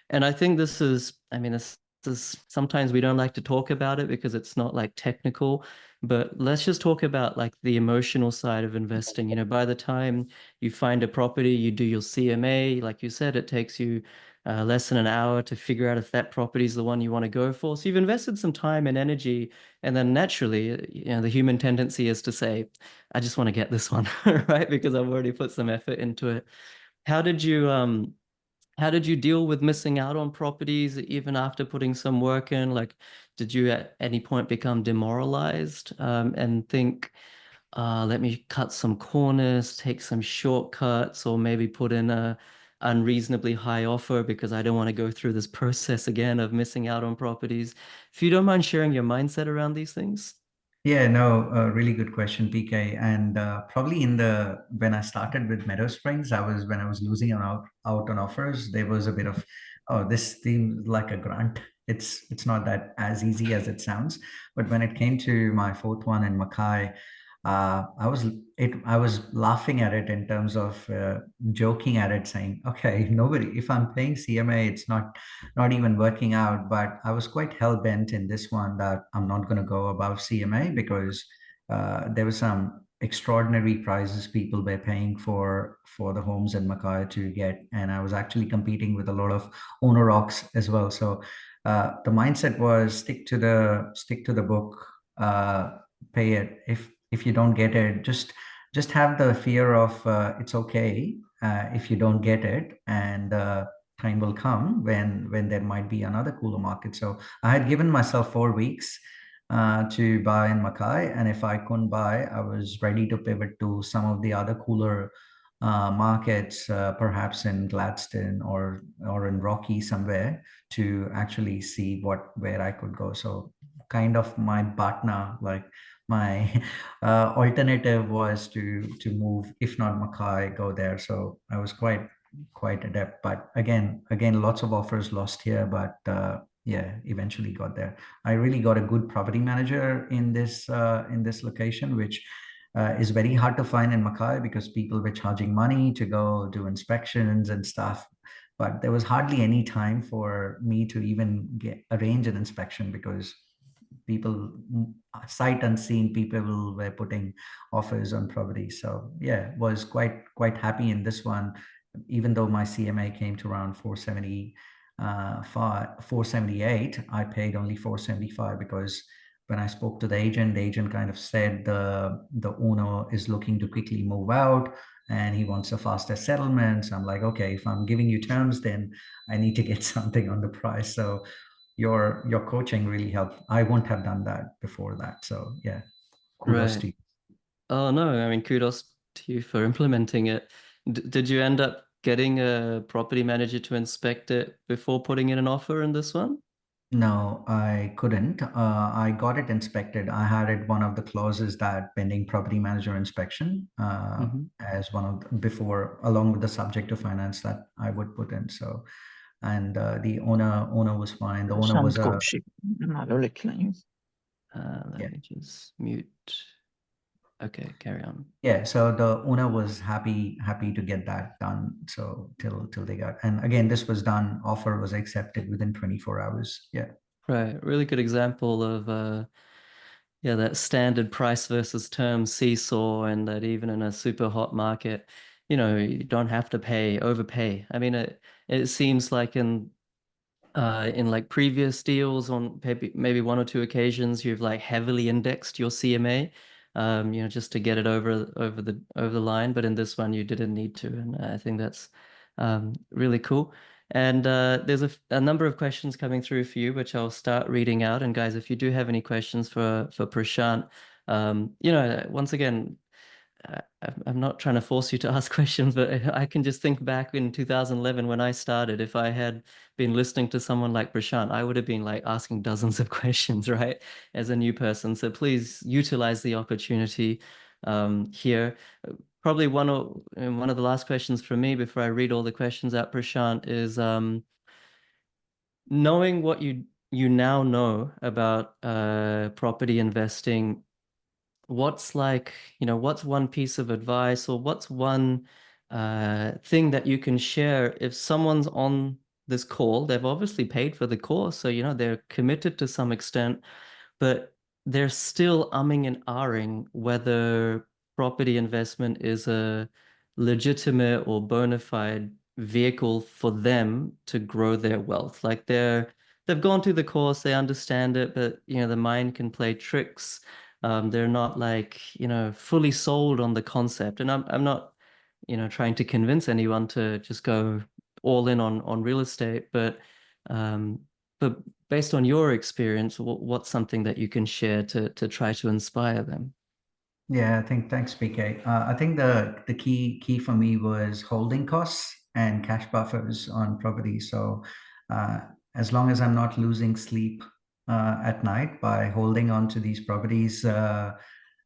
And I think this is, I mean, this is sometimes we don't like to talk about it because it's not like technical, but let's just talk about like the emotional side of investing. By the time you find a property, you do your CMA, like you said, it takes you less than an hour to figure out if that property is the one you want to go for. So you've invested some time and energy, and then naturally, the human tendency is to say, I just want to get this one, right? Because I've already put some effort into it. How did you how did you deal with missing out on properties even after putting some work in? Like, did you at any point become demoralized, and think, let me cut some corners, take some shortcuts, or maybe put in a unreasonably high offer because I don't want to go through this process again of missing out on properties? If you don't mind sharing your mindset around these things. Yeah, no, really good question, PK. And probably in the when I started with Meadow Springs, when I was losing out on offers, there was a bit of, oh, this seems like a grunt. It's not that as easy as it sounds. But when it came to my fourth one in Mackay, I was laughing at it in terms of joking at it, saying, okay, nobody. If I'm paying CMA, it's not even working out. But I was quite hell bent in this one that I'm not going to go above CMA because there were some extraordinary prices people were paying for the homes in Mackay to get, and I was actually competing with a lot of owner rocks as well. So the mindset was stick to the book, pay it. If you don't get it, just have the fear of it's okay if you don't get it, and time will come when there might be another cooler market. So I had given myself 4 weeks to buy in Mackay, and if I couldn't buy, I was ready to pivot to some of the other cooler markets, perhaps in Gladstone or in Rocky somewhere, to actually see where I could go. So kind of my partner, like my alternative was to move, if not Mackay, go there. So I was quite adept. But again, lots of offers lost here, but yeah, eventually got there. I really got a good property manager in this location, which is very hard to find in Mackay because people were charging money to go do inspections and stuff. But there was hardly any time for me to even arrange an inspection because people, sight unseen people, were putting offers on property. So yeah, was quite happy in this one, even though my CMA came to around 470 478. I paid only 475 because when I spoke to the agent kind of said the owner is looking to quickly move out and he wants a faster settlement. So I'm like, okay, if I'm giving you terms, then I need to get something on the price. So your coaching really helped. I wouldn't have done that before that. So yeah, kudos Right. to you. Oh no, I mean, kudos to you for implementing it. D Did you end up getting a property manager to inspect it before putting in an offer in this one? No, I couldn't. I got it inspected. I had it one of the clauses that pending property manager inspection Hmm. as one of before, along with the subject of finance that I would put in. So, and the owner was fine. The owner Prashant was a Kaushik, malo लिख लें. Let yeah. me just mute. Okay, carry on. Yeah, so the owner was happy to get that done. So till they got, and again, this was done. Offer was accepted within 24 hours. Yeah, Right, really good example of yeah, that standard price versus term seesaw, and that even in a super hot market, you don't have to overpay. I mean, it seems like in like previous deals on maybe one or two occasions you've like heavily indexed your CMA, just to get it over the line, but in this one you didn't need to, and I think that's really cool. And there's a number of questions coming through for you, which I'll start reading out. And guys, if you do have any questions for Prashant, once again, I'm not trying to force you to ask questions, but I can just think back in 2011 when I started. If I had been listening to someone like Prashant, I would have been like asking dozens of questions, right? As a new person. So please utilize the opportunity here. Probably one of the last questions from me before I read all the questions out, Prashant, is knowing what you now know about property investing. What's one piece of advice, or what's one thing that you can share if someone's on this call? They've obviously paid for the course, so they're committed to some extent, but they're still umming and ahhing whether property investment is a legitimate or bona fide vehicle for them to grow their wealth. Like they've gone through the course, they understand it, but the mind can play tricks. They're not like, fully sold on the concept. And I'm not, trying to convince anyone to just go all in on real estate, um, but based on your experience, what's something that you can share to try to inspire them? Yeah, I think thanks, PK. I think the key for me was holding costs and cash buffers on properties. So uh, as long as I'm not losing sleep at night by holding on to these properties,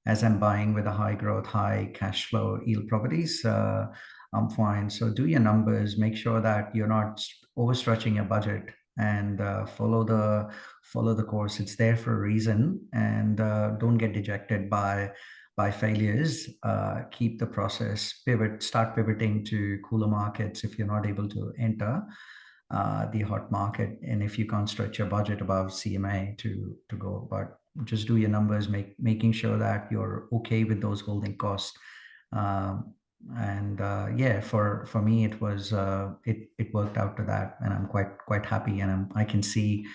as I'm buying with a high growth, high cash flow yield properties, I'm fine. So do your numbers, make sure that you're not overstretching your budget, and follow the course. It's there for a reason, and don't get dejected by failures. Keep the process, start pivoting to cooler markets if you're not able to enter the hot market, and if you can't stretch your budget above CMA to go. But just do your numbers, making sure that you're okay with those holding costs. Um, and yeah, for me, it worked out to that, and I'm quite happy, and I can see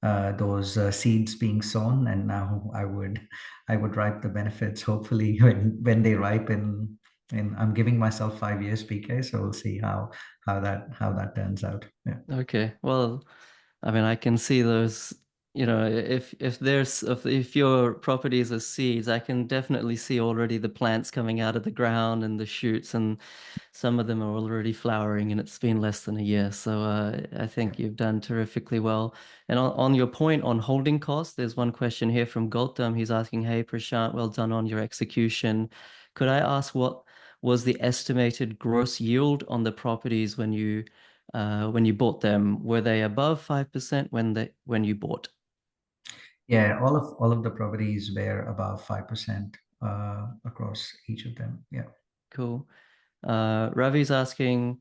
those seeds being sown, and now I would ripe the benefits hopefully when they ripen. And I'm giving myself 5 years, PK, so we'll see how that turns out. Yeah. Okay, well, I mean, I can see those, if your properties are seeds, I can definitely see already the plants coming out of the ground and the shoots, and some of them are already flowering, and it's been less than a year. So I think you've done terrifically well. And on your point on holding costs, there's one question here from Gautam. He's asking, "Hey, Prashant, well done on your execution. Could I ask what was the estimated gross yield on the properties when you bought them? Were they above 5% when you bought?" Yeah, all of the properties were above 5% across each of them. Yeah. Cool. Ravi's asking,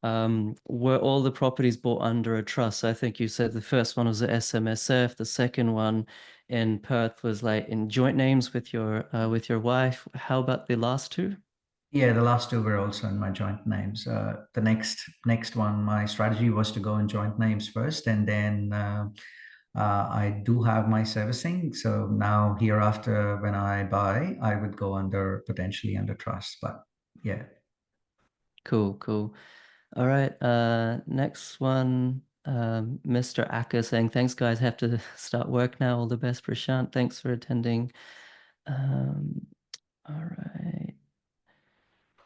were all the properties bought under a trust? So I think you said the first one was a SMSF, the second one in Perth was like in joint names with your wife. How about the last two? Yeah, the last two were also in my joint names. The next one, my strategy was to go in joint names first, and then I do have my servicing. So now hereafter, when I buy, I would go potentially under trust. But yeah. Cool, cool. All right. Next one, Mr. Acker saying, "Thanks, guys. Have to start work now. All the best, Prashant. Thanks for attending." Um, all right.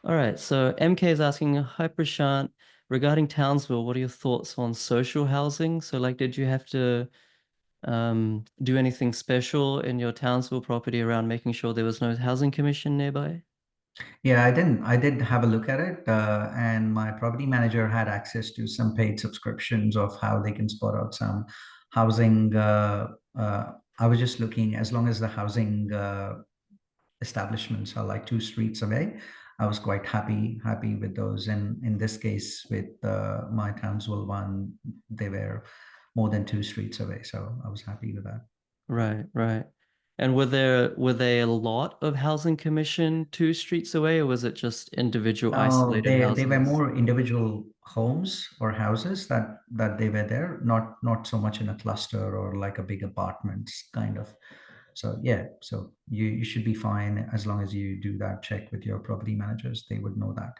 All right. So MK is asking, "Hi, Prashant. Regarding Townsville, what are your thoughts on social housing? So, like, did you have to do anything special in your Townsville property around making sure there was no housing commission nearby?" Yeah, I didn't. I did have a look at it, and my property manager had access to some paid subscriptions of how they can spot out some housing. I was just looking, as long as the housing establishments are like 2 streets away, I was quite happy with those. And in this case, with my Townsville one, they were more than 2 streets away, so I was happy with that. Right, right. And were they a lot of housing commission 2 streets away, or was it just individual No, isolated they were houses? more individual homes or houses that they were there, not so much in a cluster or like a big apartments kind of. So yeah, so you should be fine as long as you do that check with your property managers. They would know that.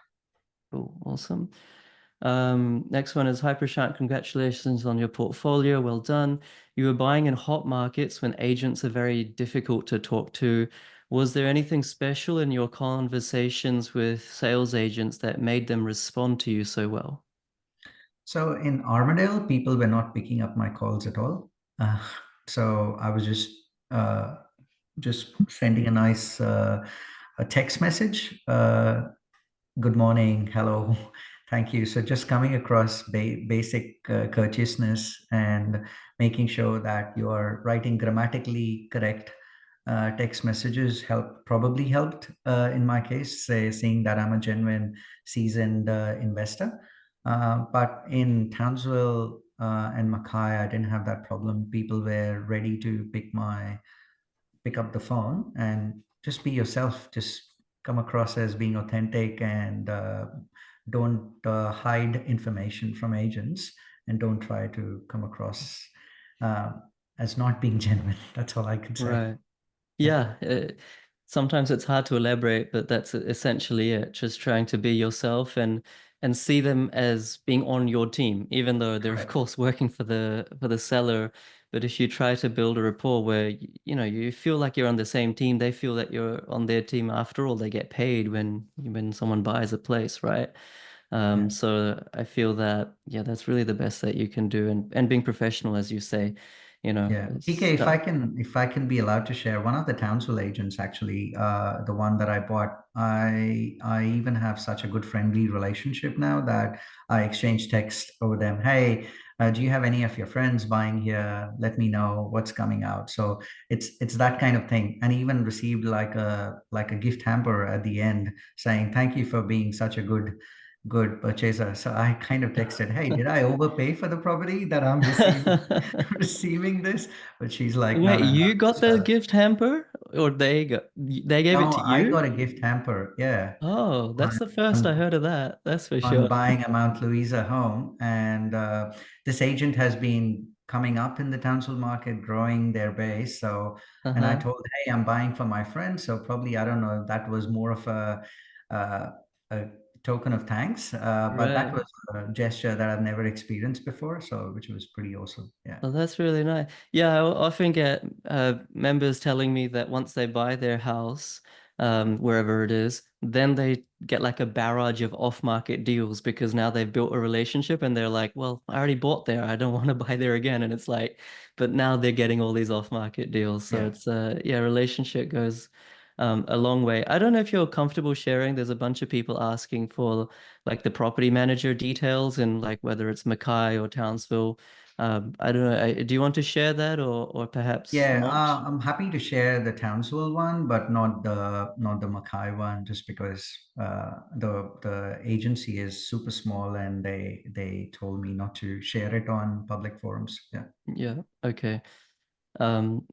Cool, awesome. Next one is, "Hi Prashant, congratulations on your portfolio. Well done. You were buying in hot markets when agents are very difficult to talk to. Was there anything special in your conversations with sales agents that made them respond to you so well?" So in Armadale, people were not picking up my calls at all. Uh, so I was uh, just sending a text message. Good morning, hello, thank you. So just coming across basic courteousness and making sure that you're writing grammatically correct text messages probably helped in my case, seeing that I'm a genuine seasoned investor. But in Townsville and Mackay, I didn't have that problem. People were ready to pick up the phone and just be yourself. Just come across as being authentic, and don't hide information from agents, and don't try to come across uh, as not being genuine. That's all I could say. Right. Yeah. Yeah, sometimes it's hard to elaborate, but that's essentially it. Just trying to be yourself. And and see them as being on your team, even though they're of Correct. course working for the seller. But if you try to build a rapport where you know you feel like you're on the same team, they feel that you're on their team. After all, they get paid when someone buys a place, right? Yeah. So I feel that yeah, that's really the best that you can do, and being professional, as you say, you know, Yeah, PK, start. if I can be allowed to share, one of the Townsville agents actually, the one that I bought, I even have such a good friendly relationship now that I exchange text over them. Hey, do you have any of your friends buying here? Let me know what's coming out. So it's that kind of thing, and even received like a gift hamper at the end saying thank you for being such a good purchaser. So I kind of texted, hey, did I overpay for the property that I'm receiving receiving this? But she's like, no, Wait, no, no. you got the So, gift hamper, or they gave it no, to I you? got a gift hamper. Yeah. Oh, that's On, the first I on, heard of that. That's for on sure. buying a Mount Louisa home. And this agent has been coming up in the Townsville market, growing their base. So, and I Uh-huh. told, hey, I'm buying for my friend. So probably, I don't know, that was more of uh, a token of thanks. But that Right. was a gesture that I've never experienced before. So, which was pretty awesome. Yeah. Oh, that's really nice. Yeah, I often get members telling me that once they buy their house, wherever it is, then they get like a barrage of off-market deals because now they've built a relationship and they're like, well, I already bought there. I don't want to buy there again. And it's like, but now they're getting all these off-market deals. So Yeah. it's yeah, relationship goes a long way. I don't know if you're comfortable sharing. There's a bunch of people asking for like the property manager details and like whether it's Mackay or Townsville. I don't know. Do you want to share that or perhaps Yeah, not? I'm happy to share the Townsville one, but not the Mackay one, just because the agency is super small and they told me not to share it on public forums. Yeah. Yeah. Okay. Um,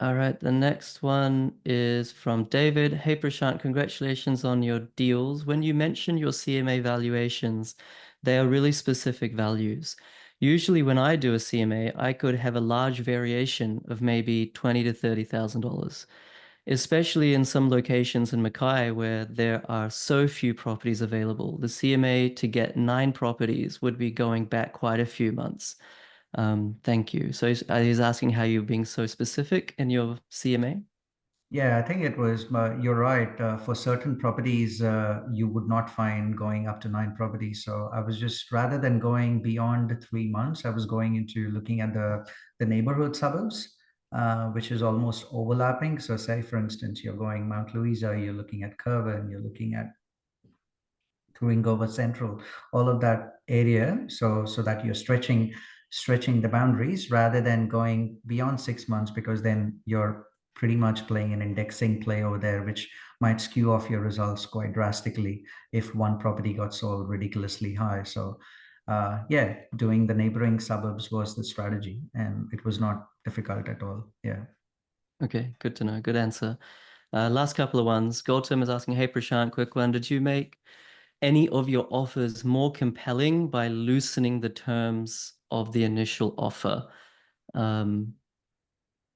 all right. The next one is from David. Hey, Prashant, congratulations on your deals. When you mention your CMA valuations, they are really specific values. Usually when I do a CMA, I could have a large variation of maybe 20 to $30,000. Especially in some locations in Mackay where there are so few properties available. The CMA to get 9 properties would be going back quite a few months. Thank you. So he's asking how you're being so specific in your CMA. Yeah, I think it was, you're right. For certain properties, you would not find going up to 9 properties. So I was just, rather than going beyond 3 months, I was going into looking at the neighborhood suburbs, which is almost overlapping. So say, for instance, you're going Mount Louisa, you're looking at Curwen, you're looking at Coringo Central, all of that area, so that you're stretching the boundaries rather than going beyond 6 months, because then you're pretty much playing an indexing play over there, which might skew off your results quite drastically if one property got sold ridiculously high. So yeah, doing the neighboring suburbs was the strategy, and it was not difficult at all. Yeah. Okay, good to know. Good answer. Last couple of ones. Gautam is asking, hey Prashant, quick one. Did you make any of your offers more compelling by loosening the terms of the initial offer? Um,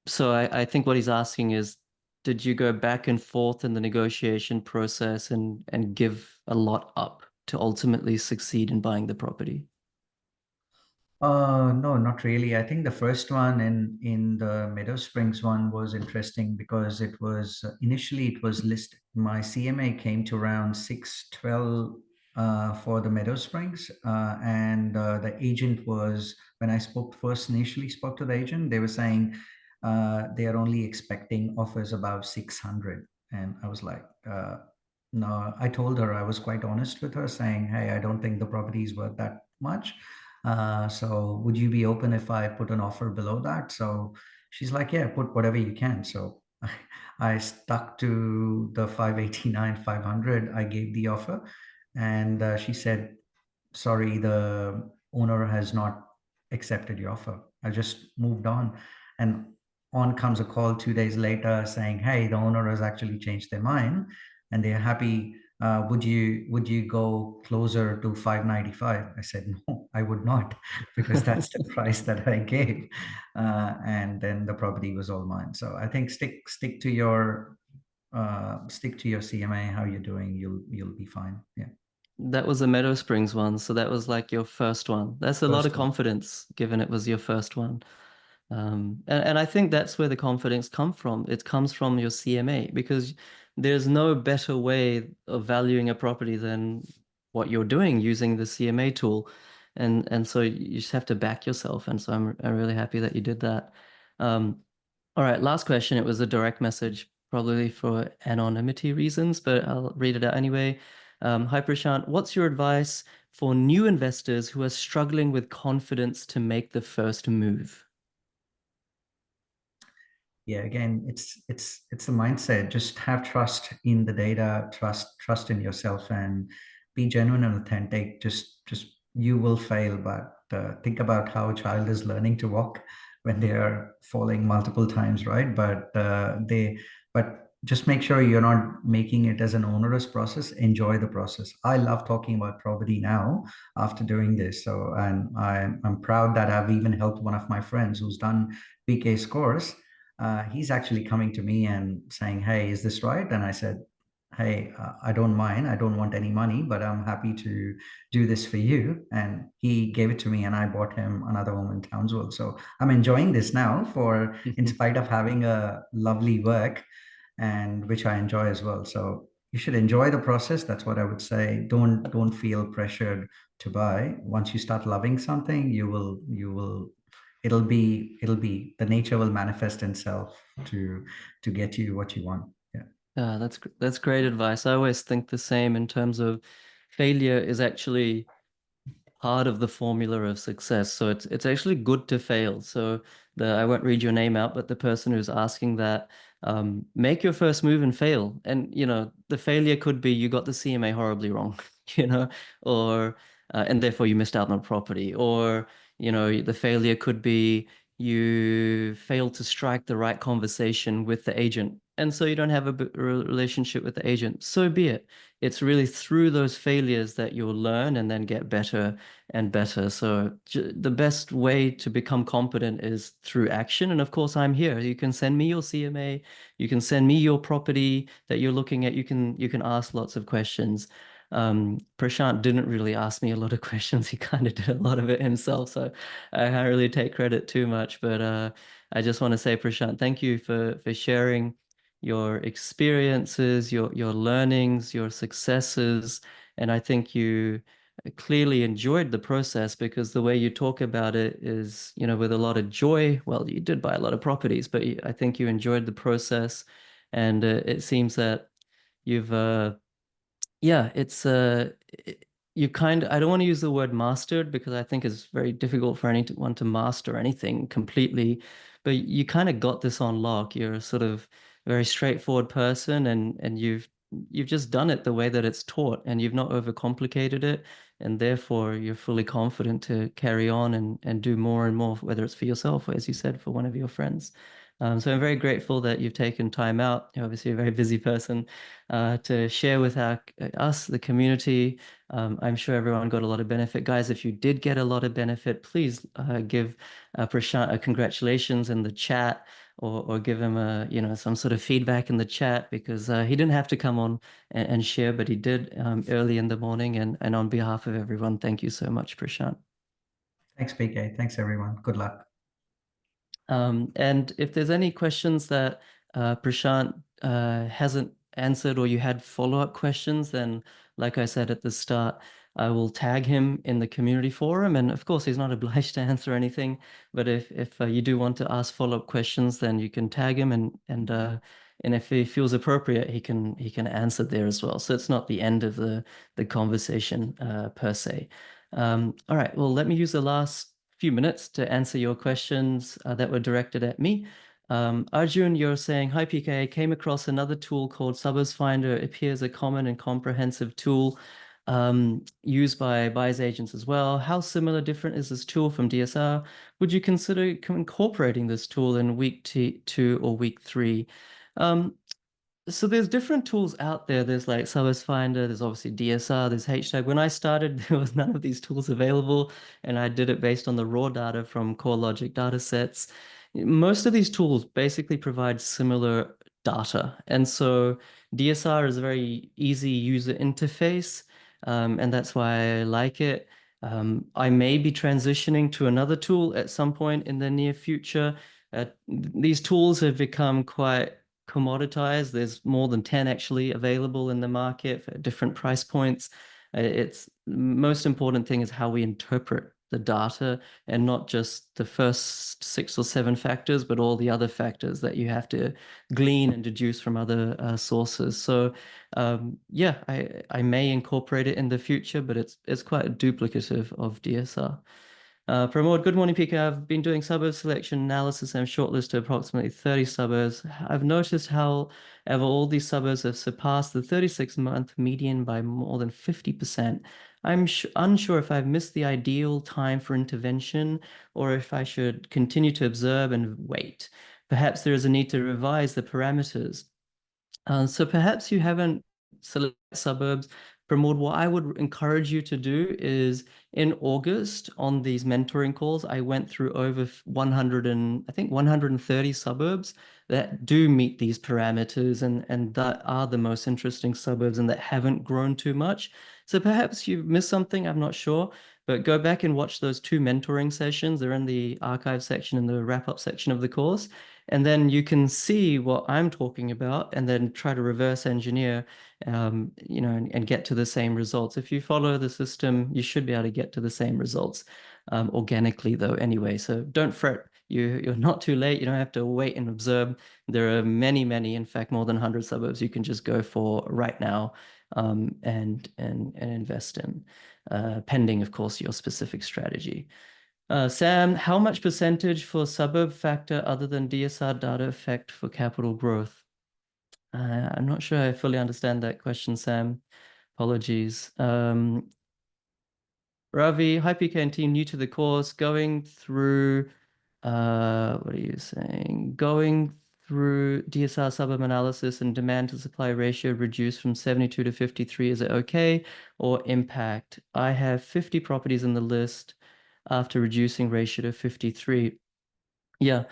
So I think what he's asking is, did you go back and forth in the negotiation process and give a lot up to ultimately succeed in buying the property? No, not really. I think the first one in the Meadow Springs one was interesting because it was initially it was listed. My CMA came to around 612 for the Meadow Springs, and the agent was, when I spoke first initially spoke to the agent, they were saying they are only expecting offers above 600, and I was like. No, I told her, I was quite honest with her, saying, "Hey, I don't think the property is worth that much. So would you be open if I put an offer below that?" So she's like, "Yeah, put whatever you can." So I stuck to the 589, 500. I gave the offer, and she said, "Sorry, the owner has not accepted your offer." I just moved on. And on comes a call 2 days later saying, "Hey, the owner has actually changed their mind and they're happy. Would you go closer to 595?" I said, "No, I would not," because that's the price that I gave. And then the property was all mine. So I think stick to your CMA, how you're doing, you'll be fine. Yeah. That was a Meadow Springs one, so that was like your first one. That's a lot of First one. confidence, given it was your first one. And I think that's where the confidence come from. It comes from your CMA because there's no better way of valuing a property than what you're doing using the CMA tool. And so you just have to back yourself. And so I'm really happy that you did that. Um, all right, last question. It was a direct message, probably for anonymity reasons, but I'll read it out anyway. Hi, Prashant. What's your advice for new investors who are struggling with confidence to make the first move? Yeah, again, it's the mindset. Just have trust in the data, trust in yourself, and be genuine and authentic. Just you will fail, but think about how a child is learning to walk when they are falling multiple times, right? But just make sure you're not making it as an onerous process. Enjoy the process. I love talking about property now after doing this. So, and I'm proud that I've even helped one of my friends who's done PK's course. He's actually coming to me and saying, "Hey, is this right?" And I said, "Hey, I don't mind. I don't want any money, but I'm happy to do this for you." And he gave it to me, and I bought him another home in Townsville. So I'm enjoying this now, for in spite of having a lovely work, and which I enjoy as well. So you should enjoy the process. That's what I would say. Don't feel pressured to buy. Once you start loving something, you will it'll be the nature will manifest itself to get you what you want. Yeah. Yeah, that's great advice. I always think the same in terms of failure is actually part of the formula of success. So it's actually good to fail. So I won't read your name out, but the person who's asking that, make your first move and fail. And the failure could be you got the CMA horribly wrong, you know, or and therefore you missed out on a property, or the failure could be you failed to strike the right conversation with the agent. And so you don't have a relationship with the agent. So be it. It's really through those failures that you'll learn and then get better and better. So the best way to become competent is through action. And of course, I'm here. You can send me your CMA. You can send me your property that you're looking at. You can ask lots of questions. Prashant didn't really ask me a lot of questions. He kind of did a lot of it himself. So I can't really take credit too much. But I just want to say, Prashant, thank you for sharing your experiences, your learnings, your successes. And I think you clearly enjoyed the process because the way you talk about it is, with a lot of joy. Well, you did buy a lot of properties, but I think you enjoyed the process. And it seems that you've yeah, you I don't want to use the word mastered because I think it's very difficult for anyone to master anything completely, but you kind of got this on lock. You're a sort of very straightforward person, and you've just done it the way that it's taught, and you've not overcomplicated it, and therefore you're fully confident to carry on and do more and more, whether it's for yourself or, as you said, for one of your friends. So I'm very grateful that you've taken time out. You're obviously a very busy person to share with us, the community. I'm sure everyone got a lot of benefit. Guys, if you did get a lot of benefit, please give Prashant a congratulations in the chat, or give him some sort of feedback in the chat, because he didn't have to come on and share, but he did early in the morning. And on behalf of everyone, thank you so much, Prashant. Thanks, PK. Thanks, everyone. Good luck. And if there's any questions that Prashant hasn't answered, or you had follow-up questions, then like I said at the start, I will tag him in the community forum. And of course, he's not obliged to answer anything. But if you do want to ask follow-up questions, then you can tag him, and if he feels appropriate, he can answer there as well. So it's not the end of the conversation per se. All right, well, let me use the last few minutes to answer your questions that were directed at me. Arjun, you're saying, "Hi PK, came across another tool called Suburbs Finder. It appears a common and comprehensive tool used by buyers agents as well. How similar, different is this tool from DSR? Would you consider incorporating this tool in week two or week three?" So there's different tools out there. There's like Service Finder, there's obviously DSR, there's HTAG. When I started, there was none of these tools available, and I did it based on the raw data from CoreLogic data sets. Most of these tools basically provide similar data. And so DSR is a very easy user interface. and that's why I like it. I may be transitioning to another tool at some point in the near future. These tools have become quite commoditized. There's more than 10 actually available in the market for different price points. It's most important thing is how we interpret the data and not just the first 6 or 7 factors, but all the other factors that you have to glean and deduce from other sources. So yeah, I may incorporate it in the future, but it's quite duplicative of DSR. Pramod, good morning, Pika. I've been doing suburb selection analysis and shortlisted approximately 30 suburbs. I've noticed however all these suburbs have surpassed the 36-month median by more than 50%. I'm unsure if I've missed the ideal time for intervention or if I should continue to observe and wait. Perhaps there is a need to revise the parameters. So perhaps you haven't selected suburbs. Pramod, what I would encourage you to do is in August on these mentoring calls, I went through over 100 and I think 130 suburbs that do meet these parameters and that are the most interesting suburbs and that haven't grown too much. So perhaps you've missed something, I'm not sure, but go back and watch those 2 mentoring sessions. They're in the archive section and the wrap-up section of the course. And then you can see what I'm talking about and then try to reverse engineer, and get to the same results. If you follow the system, you should be able to get to the same results organically though anyway. So don't fret. You're not too late. You don't have to wait and observe. There are many, many, in fact, more than 100 suburbs you can just go for right now and invest in, pending, of course, your specific strategy. Sam, how much percentage for suburb factor other than DSR data effect for capital growth? I'm not sure I fully understand that question, Sam. Apologies. Ravi, hi PK and team, new to the course, going through, what are you saying? Going through DSR suburb analysis and demand to supply ratio reduced from 72 to 53. Is it okay or impact? I have 50 properties in the list after reducing ratio to 53. Yeah.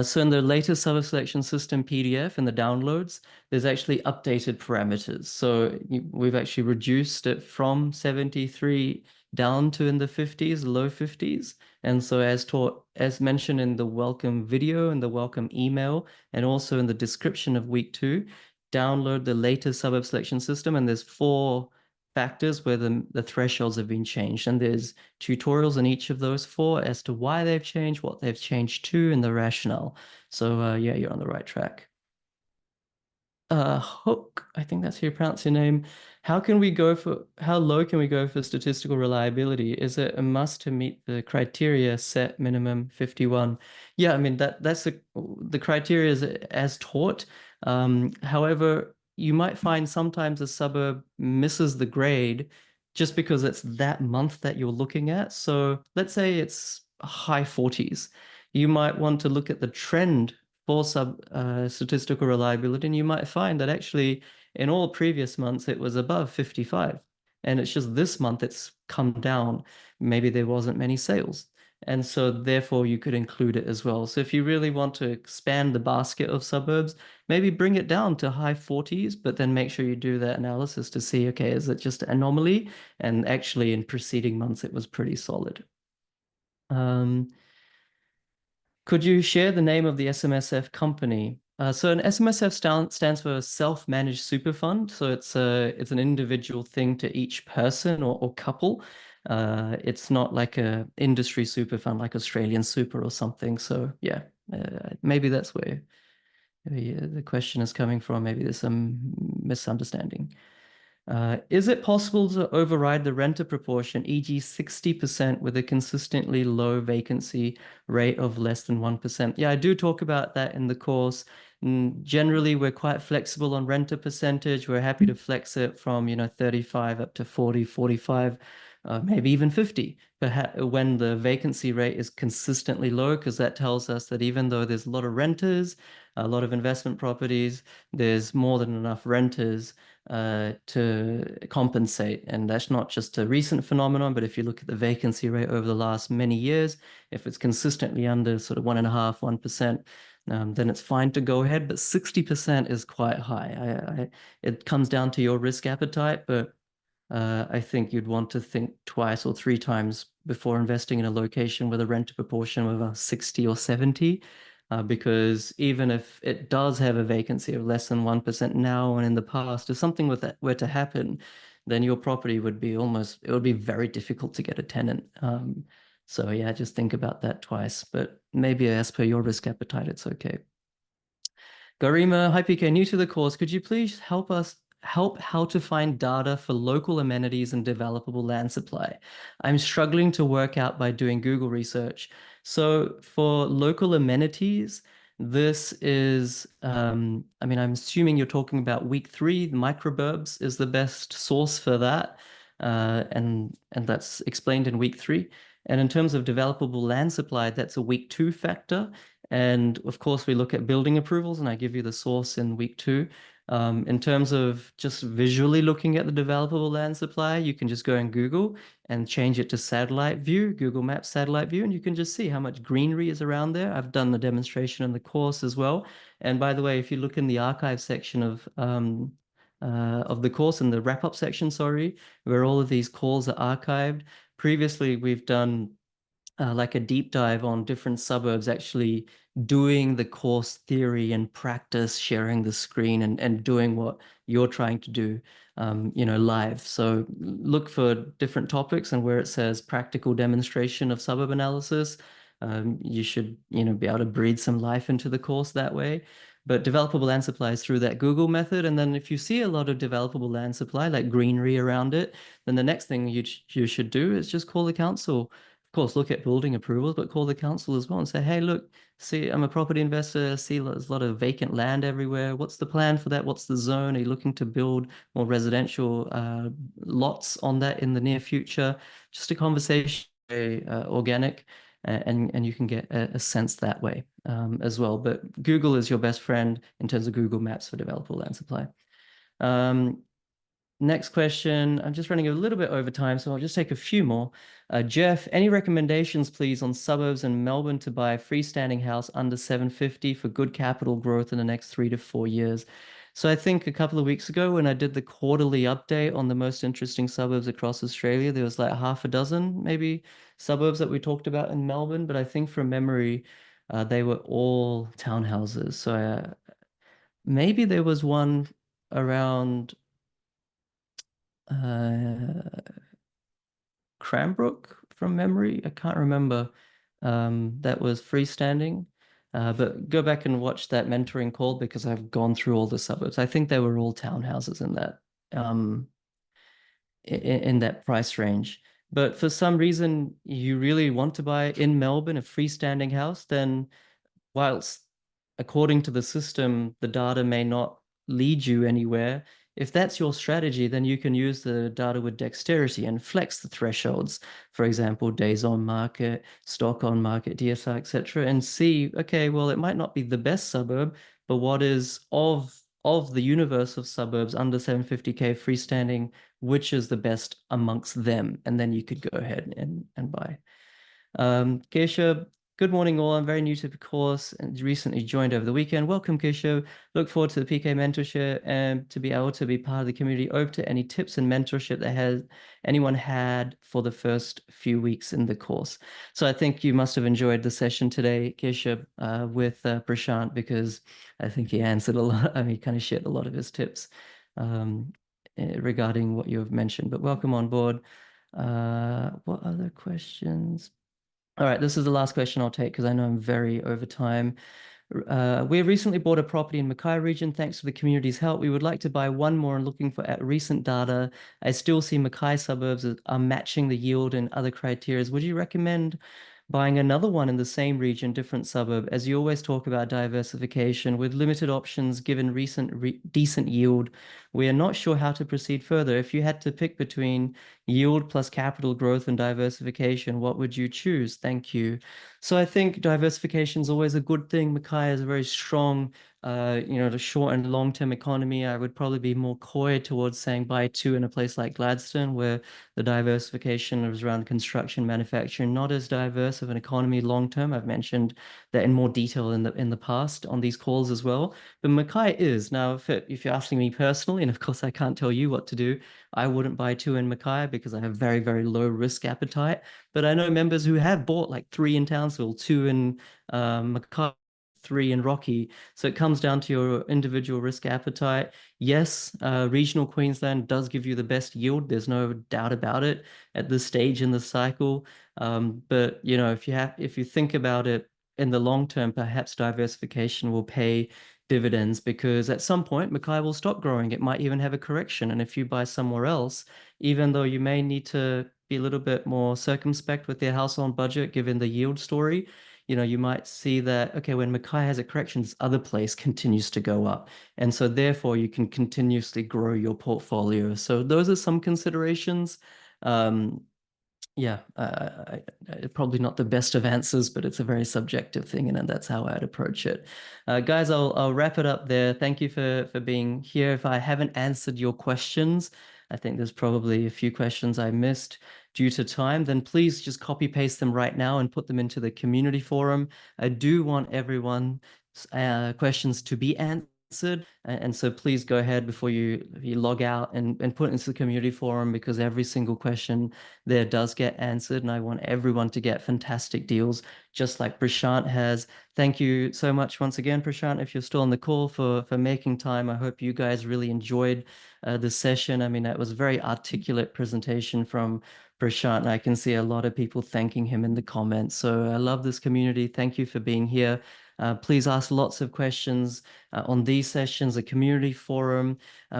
So in the latest suburb selection system PDF in the downloads, there's actually updated parameters. So we've actually reduced it from 73 down to in the 50s, low 50s. And so as mentioned in the welcome video and the welcome email, and also in the description of week 2, download the latest suburb selection system. And there's 4 factors where the thresholds have been changed. And there's tutorials in each of those 4 as to why they've changed, what they've changed to, and the rationale. So yeah, you're on the right track. Hook, I think that's how you pronounce your name. How low can we go for statistical reliability? Is it a must to meet the criteria set minimum 51? Yeah, I mean that's the criteria is as taught. However, you might find sometimes a suburb misses the grade just because it's that month that you're looking at. So let's say it's high 40s. You might want to look at the trend for statistical reliability, and you might find that actually in all previous months it was above 55, and it's just this month it's come down. Maybe there wasn't many sales, and so therefore you could include it as well. So if you really want to expand the basket of suburbs, maybe bring it down to high 40s, but then make sure you do that analysis to see, okay, is it just an anomaly? And actually in preceding months it was pretty solid. Could you share the name of the SMSF company? So an SMSF stands for Self-Managed Super Fund. So it's an individual thing to each person or couple. It's not like a industry super fund like Australian Super or something. So yeah, maybe that's where the question is coming from. Maybe there's some misunderstanding. Is it possible to override the renter proportion, e.g. 60% with a consistently low vacancy rate of less than 1%? Yeah, I do talk about that in the course. Generally, we're quite flexible on renter percentage. We're happy to flex it from, 35 up to 40, 45, maybe even 50, perhaps when the vacancy rate is consistently low, because that tells us that even though there's a lot of renters, a lot of investment properties, there's more than enough renters to compensate. And that's not just a recent phenomenon, but if you look at the vacancy rate over the last many years, if it's consistently under sort of 1.5%, 1%, then it's fine to go ahead. But 60% is quite high. It comes down to your risk appetite, but I think you'd want to think twice or three times before investing in a location with a rent to proportion of a 60 or 70, because even if it does have a vacancy of less than 1% now and in the past, if something with that were to happen, then your property would be it would be very difficult to get a tenant. So yeah, just think about that twice, but maybe as per your risk appetite, it's okay. Garima, hi PK, new to the course. Could you please help how to find data for local amenities and developable land supply? I'm struggling to work out by doing Google research. So for local amenities, this is, I mean, I'm assuming you're talking about week 3. The microburbs is the best source for that. And that's explained in week 3. And in terms of developable land supply, that's a week 2 factor. And of course, we look at building approvals, and I give you the source in week 2. In terms of just visually looking at the developable land supply, you can just go in Google and change it to satellite view, Google Maps satellite view, and you can just see how much greenery is around there. I've done the demonstration in the course as well. And by the way, if you look in the archive section of the course, in the wrap-up section, sorry, where all of these calls are archived, previously we've done like a deep dive on different suburbs, actually doing the course theory and practice, sharing the screen and doing what you're trying to do, live. So look for different topics, and where it says practical demonstration of suburb analysis, you should, be able to breathe some life into the course that way. But developable land supply is through that Google method. And then if you see a lot of developable land supply, like greenery around it, then the next thing you should do is just call the council. Of course, look at building approvals, but call the council as well and say, hey, look, see, I'm a property investor. I see there's a lot of vacant land everywhere. What's the plan for that? What's the zone? Are you looking to build more residential lots on that in the near future? Just a conversation, organic, and you can get a sense that way as well. But Google is your best friend in terms of Google Maps for developable land supply. Next question. I'm just running a little bit over time, so I'll just take a few more. Jeff, any recommendations, please, on suburbs in Melbourne to buy a freestanding house under 750 for good capital growth in the next 3 to 4 years? So I think a couple of weeks ago when I did the quarterly update on the most interesting suburbs across Australia, there was like half a dozen maybe suburbs that we talked about in Melbourne, but I think from memory, they were all townhouses. So maybe there was one around Cranbrook from memory. I can't remember. That was freestanding. But go back and watch that mentoring call because I've gone through all the suburbs. I think they were all townhouses in that in that price range. But for some reason you really want to buy in Melbourne a freestanding house, then whilst according to the system, the data may not lead you anywhere. If that's your strategy, then you can use the data with dexterity and flex the thresholds. For example, days on market, stock on market, DSR, etc., and see, okay, well, it might not be the best suburb, but what is of the universe of suburbs under 750K freestanding, which is the best amongst them? And then you could go ahead and buy. Kesha, good morning all. I'm very new to the course and recently joined over the weekend. Welcome, Kesha. Look forward to the PK mentorship and to be able to be part of the community. Open to any tips and mentorship that anyone had for the first few weeks in the course. So I think you must have enjoyed the session today, Kesha, with Prashant, because I think he answered a lot. I mean, he kind of shared a lot of his tips regarding what you have mentioned. But welcome on board. What other questions? All right, this is the last question I'll take because I know I'm very over time. We recently bought a property in Mackay region. Thanks for the community's help. We would like to buy one more and looking for recent data. I still see Mackay suburbs are matching the yield and other criteria. Would you recommend buying another one in the same region, different suburb? As you always talk about diversification with limited options given recent decent yield, we are not sure how to proceed further. If you had to pick between yield plus capital growth and diversification, what would you choose? Thank you. So I think diversification is always a good thing. Mackay is a very strong, the short and long-term economy. I would probably be more coy towards saying buy two in a place like Gladstone, where the diversification is around construction, manufacturing, not as diverse of an economy long-term. I've mentioned that in more detail in the past on these calls as well. But Mackay is now, if you're asking me personally, and of course I can't tell you what to do. I wouldn't buy 2 in Mackay because I have very, very low risk appetite. But I know members who have bought like 3 in Townsville, 2 in Mackay, 3 in Rocky. So it comes down to your individual risk appetite. Yes, regional Queensland does give you the best yield. There's no doubt about it at this stage in the cycle. But you know, if you think about it in the long term, perhaps diversification will pay dividends because at some point Mackay will stop growing. It might even have a correction. And if you buy somewhere else, even though you may need to be a little bit more circumspect with their household budget, given the yield story, you know, you might see that, okay, when Mackay has a correction, this other place continues to go up. And so therefore you can continuously grow your portfolio. So those are some considerations. Um, yeah, probably not the best of answers, but it's a very subjective thing, and that's how I'd approach it. Guys, I'll wrap it up there. Thank you for being here. If I haven't answered your questions, I think there's probably a few questions I missed due to time, then please just copy paste them right now and put them into the community forum. I do want everyone's questions to be answered. And so please go ahead before you log out and put it into the community forum because every single question there does get answered. And I want everyone to get fantastic deals, just like Prashant has. Thank you so much once again, Prashant, if you're still on the call for making time. I hope you guys really enjoyed this session. I mean, that was a very articulate presentation from Prashant, and I can see a lot of people thanking him in the comments. So I love this community. Thank you for being here. Please ask lots of questions on these sessions, a community forum.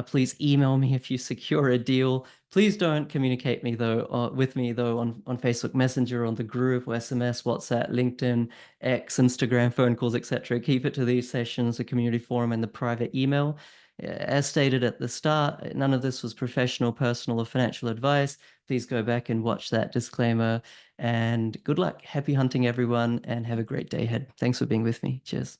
Please email me if you secure a deal. Please don't communicate with me though on Facebook Messenger, on the group, or SMS, WhatsApp, LinkedIn, X, Instagram, phone calls, etc. Keep it to these sessions, the community forum, and the private email. As stated at the start, none of this was professional, personal, or financial advice. Please go back and watch that disclaimer. And good luck. Happy hunting, everyone, and have a great day ahead. Thanks for being with me. Cheers.